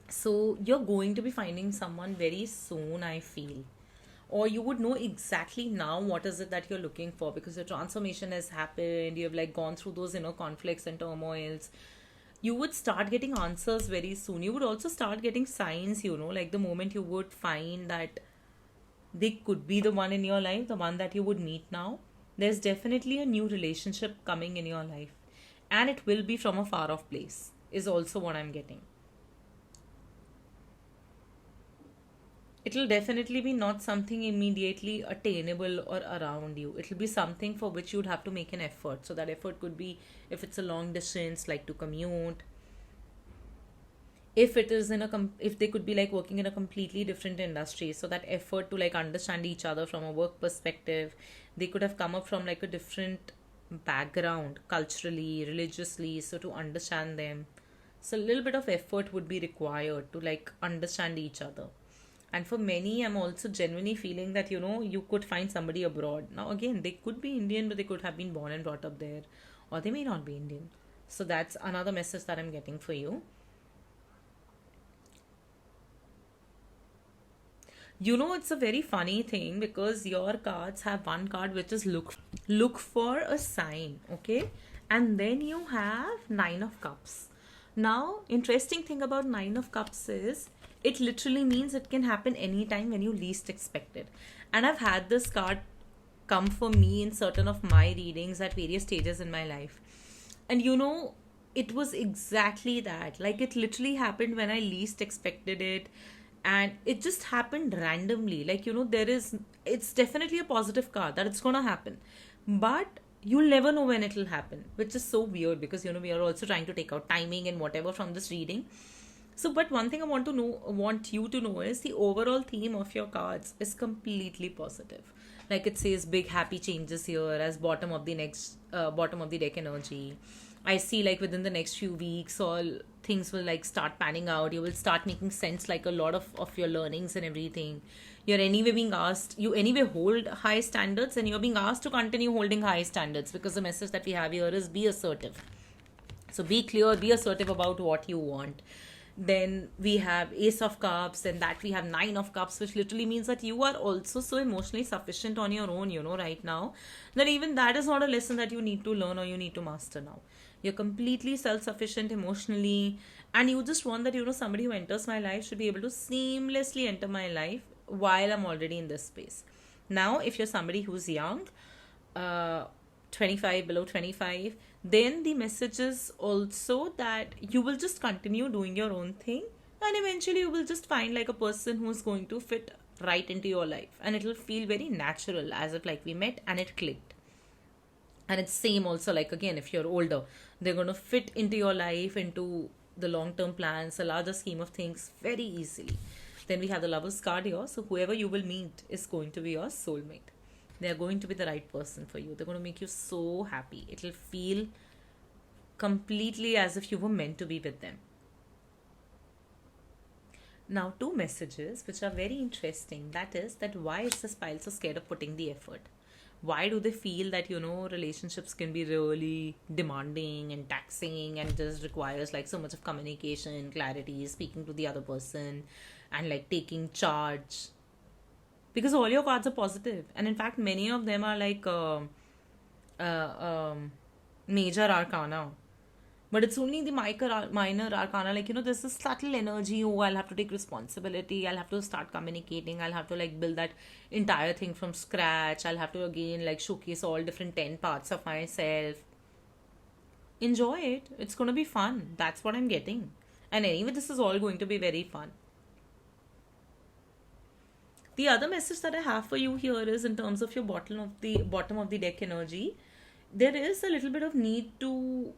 Speaker 1: So you're going to be finding someone very soon, I feel. Or you would know exactly now what is it that you're looking for, because your transformation has happened. You have like gone through those inner conflicts and turmoils. You would start getting answers very soon. You would also start getting signs, like the moment you would find that they could be the one in your life, the one that you would meet now. There's definitely a new relationship coming in your life, and it will be from a far off place, is also what I'm getting. It'll definitely be not something immediately attainable or around you. It'll be something for which you'd have to make an effort. So that effort could be, if it's a long distance, like to commute. If it is in a if they could be like working in a completely different industry, so that effort to like understand each other from a work perspective, they could have come up from like a different background culturally, religiously, so to understand them, so a little bit of effort would be required to like understand each other. And for many, I'm also genuinely feeling that, you could find somebody abroad. Now, again, they could be Indian, but they could have been born and brought up there, or they may not be Indian. So that's another message that I'm getting for you. It's a very funny thing because your cards have one card which is look for a sign, okay? And then you have 9 of cups. Now, interesting thing about 9 of cups is it literally means it can happen anytime when you least expect it. And I've had this card come for me in certain of my readings at various stages in my life. And it was exactly that. Like, it literally happened when I least expected it. And it just happened randomly. Like, it's definitely a positive card that it's gonna happen. But you'll never know when it'll happen, which is so weird because, we are also trying to take out timing and whatever from this reading. So, but one thing I want you to know is the overall theme of your cards is completely positive. Like it says, big happy changes here as bottom of the deck energy. I see like within the next few weeks, all things will like start panning out. You will start making sense, like a lot of your learnings and everything. You're anyway being asked, you anyway hold high standards, and you're being asked to continue holding high standards because the message that we have here is be assertive. So be clear, be assertive about what you want. Then we have Ace of Cups, and that we have Nine of Cups, which literally means that you are also so emotionally sufficient on your own, right now, that even that is not a lesson that you need to learn or you need to master now. You're completely self-sufficient emotionally, and you just want that, somebody who enters my life should be able to seamlessly enter my life while I'm already in this space. Now, if you're somebody who's young, uh, 25, below 25, then the message is also that you will just continue doing your own thing, and eventually you will just find like a person who's going to fit right into your life, and it'll feel very natural, as if like we met and it clicked. And it's same also, like again, if you're older, they're going to fit into your life, into the long term plans, a larger scheme of things very easily. Then we have the Lovers card here, so whoever you will meet is going to be your soulmate. They're going to be the right person for you. They're going to make you so happy. It'll feel completely as if you were meant to be with them. Now, two messages which are very interesting. That is that why is this pile so scared of putting the effort? Why do they feel that, relationships can be really demanding and taxing and just requires like so much of communication, clarity, speaking to the other person, and like taking charge? Because all your cards are positive, and in fact many of them are like major arcana, but it's only the minor arcana, like there's this subtle energy. Oh, I'll have to take responsibility, I'll have to start communicating, I'll have to like build that entire thing from scratch, I'll have to again like showcase all different 10 parts of myself. Enjoy it, it's going to be fun. That's what I'm getting. And anyway, this is all going to be very fun. The other message that I have for you here is in terms of your bottom of the deck energy. There is a little bit of need to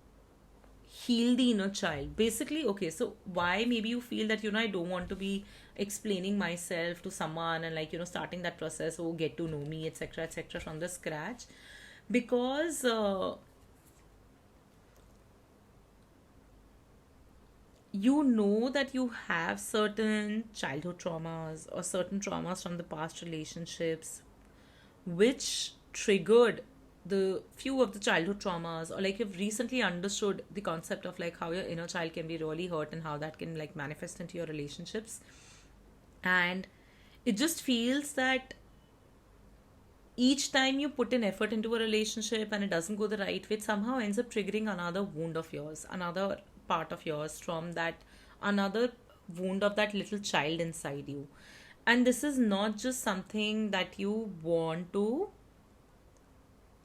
Speaker 1: heal the inner child. Basically, okay, so why maybe you feel that, I don't want to be explaining myself to someone and like, starting that process, oh, get to know me, etc., from the scratch. Because you know that you have certain childhood traumas or certain traumas from the past relationships which triggered the few of the childhood traumas, or like you've recently understood the concept of like how your inner child can be really hurt and how that can like manifest into your relationships. And it just feels that each time you put an effort into a relationship and it doesn't go the right way, it somehow ends up triggering another wound of yours, another part of yours from that, another wound of that little child inside you. And this is not just something that you want to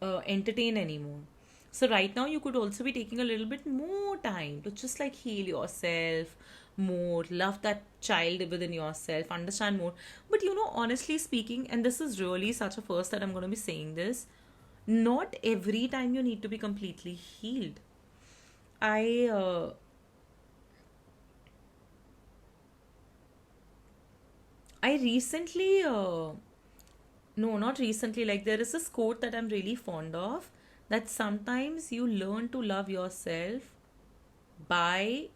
Speaker 1: entertain anymore. So right now you could also be taking a little bit more time to just like heal yourself more, love that child within yourself, understand more. But honestly speaking, and this is really such a first that I'm going to be saying this, not every time you need to be completely healed. I I recently no, not recently, like there is this quote that I'm really fond of, that sometimes you learn to love yourself by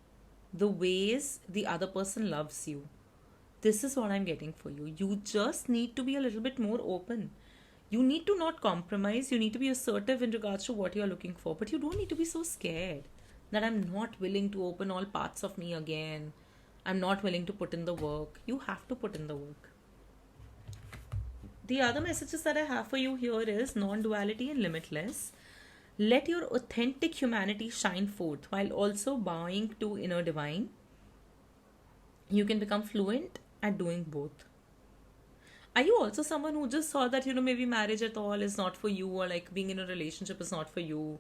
Speaker 1: the ways the other person loves you. This is what I'm getting for you. You just need to be a little bit more open. You need to not compromise. You need to be assertive in regards to what you're looking for. But you don't need to be so scared that I'm not willing to open all parts of me again. I'm not willing to put in the work. You have to put in the work. The other messages that I have for you here is non duality and limitless. Let your authentic humanity shine forth while also bowing to inner divine. You can become fluent at doing both. Are you also someone who just saw that, maybe marriage at all is not for you, or like being in a relationship is not for you?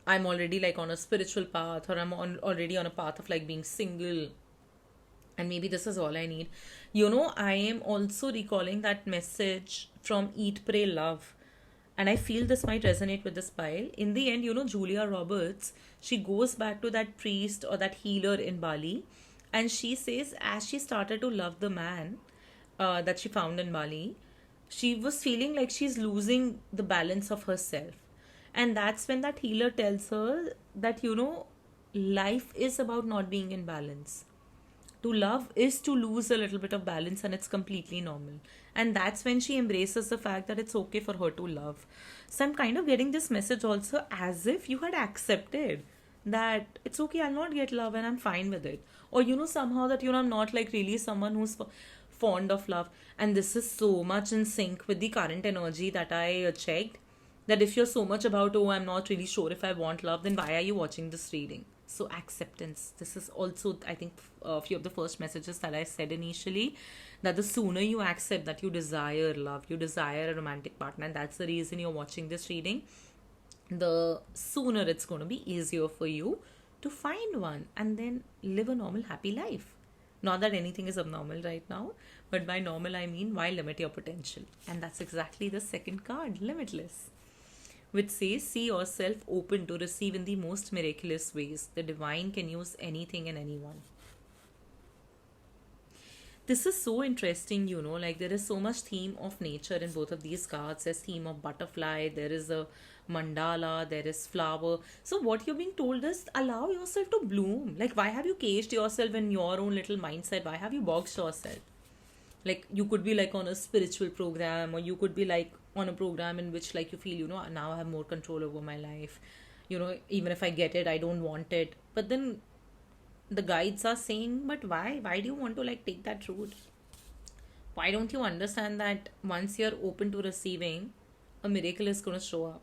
Speaker 1: I'm already like on a spiritual path, or already on a path of like being single, and maybe this is all I need. I am also recalling that message from Eat, Pray, Love. And I feel this might resonate with this pile. In the end, Julia Roberts, she goes back to that priest or that healer in Bali, and she says, as she started to love the man that she found in Bali, she was feeling like she's losing the balance of herself. And that's when that healer tells her that, life is about not being in balance. To love is to lose a little bit of balance, and it's completely normal. And that's when she embraces the fact that it's okay for her to love. So I'm kind of getting this message also as if you had accepted that it's okay, I'll not get love and I'm fine with it. Or somehow that I'm not like really someone who's fond of love. And this is so much in sync with the current energy that I checked, that if you're so much about, oh, I'm not really sure if I want love, then why are you watching this reading? So acceptance, this is also, I think, a few of the first messages that I said initially, that the sooner you accept that you desire love, you desire a romantic partner, and that's the reason you're watching this reading, the sooner it's going to be easier for you to find one and then live a normal happy life. Not that anything is abnormal right now, but by normal I mean why limit your potential. And that's exactly the second card, Limitless, which says, see yourself open to receive in the most miraculous ways. The divine can use anything and anyone. This is so interesting, like there is so much theme of nature in both of these cards. There's theme of butterfly, there is a mandala, there is flower. So what you're being told is allow yourself to bloom. Like, why have you caged yourself in your own little mindset? Why have you boxed yourself? Like, you could be like on a spiritual program, or you could be like on a program in which like you feel, now I have more control over my life. Even if I get it, I don't want it. But then the guides are saying, but why do you want to like take that route? Why don't you understand that once you're open to receiving, a miracle is going to show up?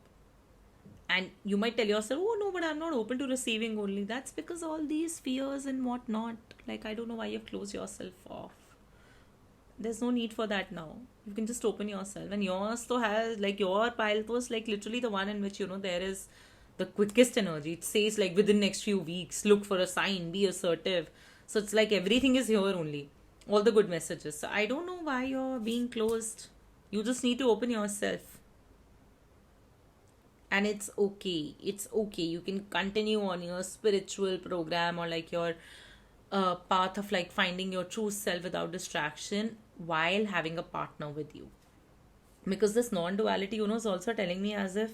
Speaker 1: And you might tell yourself, oh no, but I'm not open to receiving only. That's because all these fears and whatnot, like I don't know why you've closed yourself off. There's no need for that now. You can just open yourself. And yours though has like, your pile was like literally the one in which there is the quickest energy. It says like within next few weeks, look for a sign, be assertive. So it's like everything is here only, all the good messages. So I don't know why you're being closed. You just need to open yourself, and it's okay. It's okay. You can continue on your spiritual program, or like your path of like finding your true self without distraction, while having a partner with you. Because this non-duality, is also telling me as if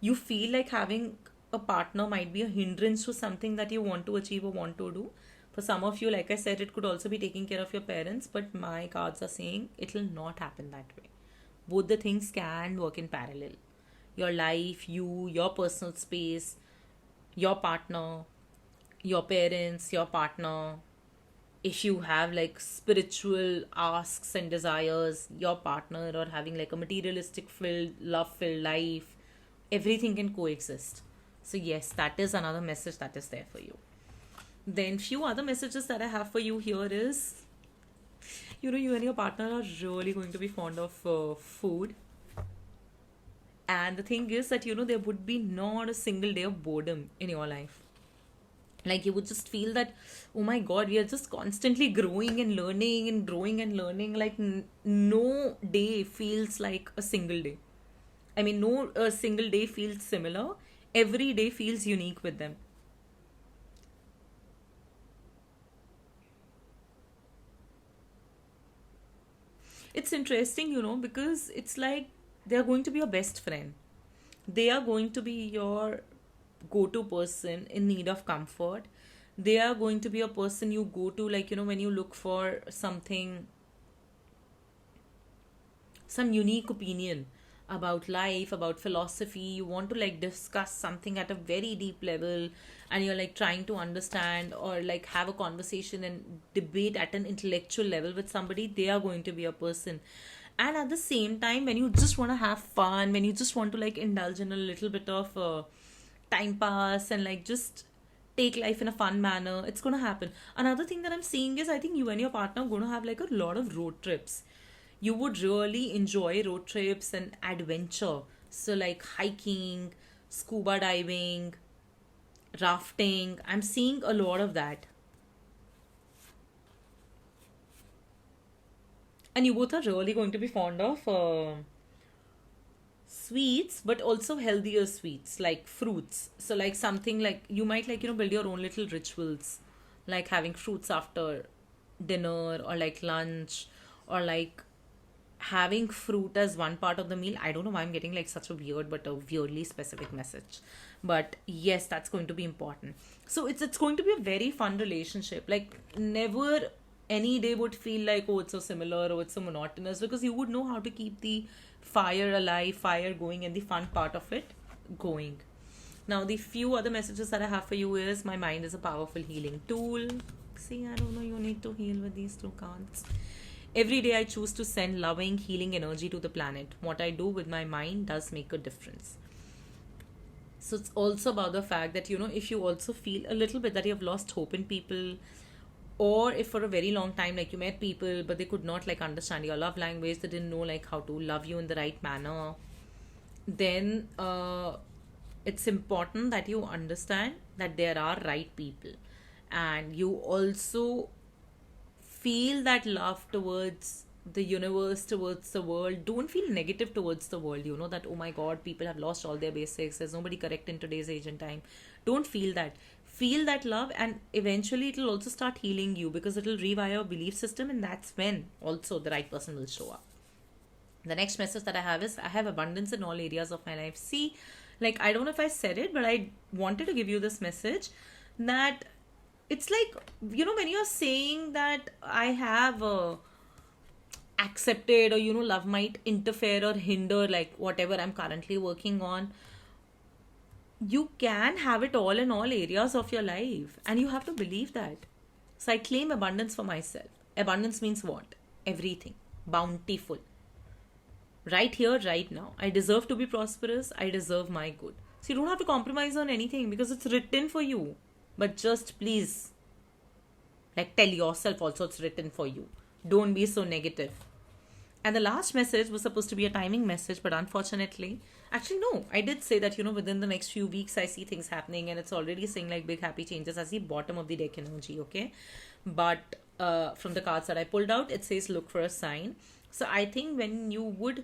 Speaker 1: you feel like having a partner might be a hindrance to something that you want to achieve or want to do. For some of you, like I said, it could also be taking care of your parents, but my cards are saying it will not happen that way. Both the things can work in parallel. Your life, your personal space, your partner, your parents, your partner. If you have like spiritual asks and desires, your partner, or having like a materialistic filled, love filled life, everything can coexist. So yes, that is another message that is there for you. Then few other messages that I have for you here is, you and your partner are really going to be fond of food. And the thing is that, there would be not a single day of boredom in your life. Like, you would just feel that, oh my god, we are just constantly growing and learning and growing and learning. Like, no day feels like a single day. I mean, no a single day feels similar. Every day feels unique with them. It's interesting, because it's like they are going to be your best friend. They are going to be your go to person in need of comfort. They are going to be a person you go to, like, when you look for something, some unique opinion about life, about philosophy. You want to like discuss something at a very deep level, and you're like trying to understand or like have a conversation and debate at an intellectual level with somebody. They are going to be a person. And at the same time, when you just want to have fun, when you just want to like indulge in a little bit of time pass and like just take life in a fun manner, it's gonna happen. Another thing that I'm seeing is I think you and your partner are gonna have like a lot of road trips. You would really enjoy road trips and adventure. So like hiking, scuba diving, rafting. I'm seeing a lot of that. And you both are really going to be fond of sweets, but also healthier sweets like fruits. So like something like you might like build your own little rituals, like having fruits after dinner or like lunch, or like having fruit as one part of the meal. I don't know why I'm getting like such a weird but a weirdly specific message. But yes, that's going to be important. So it's going to be a very fun relationship. Like never any day would feel like, oh, it's so similar or it's so monotonous, because you would know how to keep the fire alive, fire going, and the fun part of it going. Now, the few other messages that I have for you is my mind is a powerful healing tool. See, I don't know, you need to heal with these two cards. Every day I choose to send loving, healing energy to the planet. What I do with my mind does make a difference. So it's also about the fact that, if you also feel a little bit that you have lost hope in people, or if for a very long time, like you met people, but they could not like understand your love language, they didn't know like how to love you in the right manner, then it's important that you understand that there are right people, and you also feel that love towards the universe, towards the world. Don't feel negative towards the world, that oh my god, people have lost all their basics, there's nobody correct in today's age and time. Don't feel that. Feel that love, and eventually it'll also start healing you, because it'll rewire your belief system, and that's when also the right person will show up. The next message that I have is I have abundance in all areas of my life. See, like, I don't know if I said it, but I wanted to give you this message that it's like, when you're saying that I have accepted, or, love might interfere or hinder, like, whatever I'm currently working on, you can have it all in all areas of your life, and you have to believe that. So I claim abundance for myself. Abundance means what? Everything. Bountiful. Right here, right now. I deserve to be prosperous. I deserve my good. So you don't have to compromise on anything, because it's written for you. But just please, like, tell yourself also it's written for you. Don't be so negative. And the last message was supposed to be a timing message, but unfortunately, actually, no, I did say that, within the next few weeks, I see things happening, and it's already saying like big happy changes. I see bottom of the deck energy, okay? But from the cards that I pulled out, it says look for a sign. So I think when you would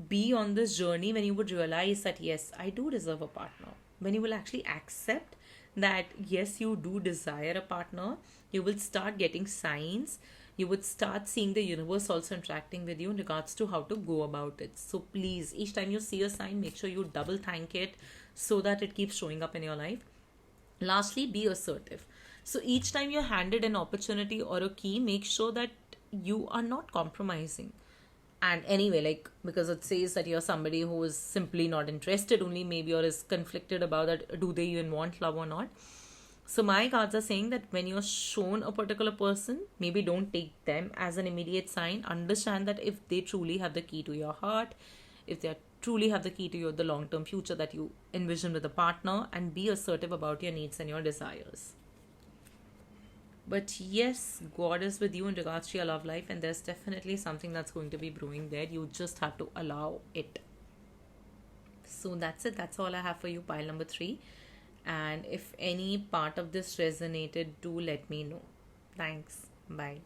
Speaker 1: be on this journey, when you would realize that yes, I do deserve a partner, when you will actually accept that yes, you do desire a partner, you will start getting signs. You would start seeing the universe also interacting with you in regards to how to go about it. So please, each time you see a sign, make sure you double thank it, so that it keeps showing up in your life. Lastly, be assertive. So each time you're handed an opportunity or a key, make sure that you are not compromising. And anyway, like, because it says that you're somebody who is simply not interested only, maybe, or is conflicted about that, do they even want love or not. So my cards are saying that when you're shown a particular person, maybe don't take them as an immediate sign. Understand that if they truly have the key to your heart, if they truly have the key to your the long-term future that you envision with a partner, and be assertive about your needs and your desires. But yes, God is with you in regards to your love life, and there's definitely something that's going to be brewing there. You just have to allow it. So that's it. That's all I have for you, pile number three. And if any part of this resonated, do let me know. Thanks. Bye.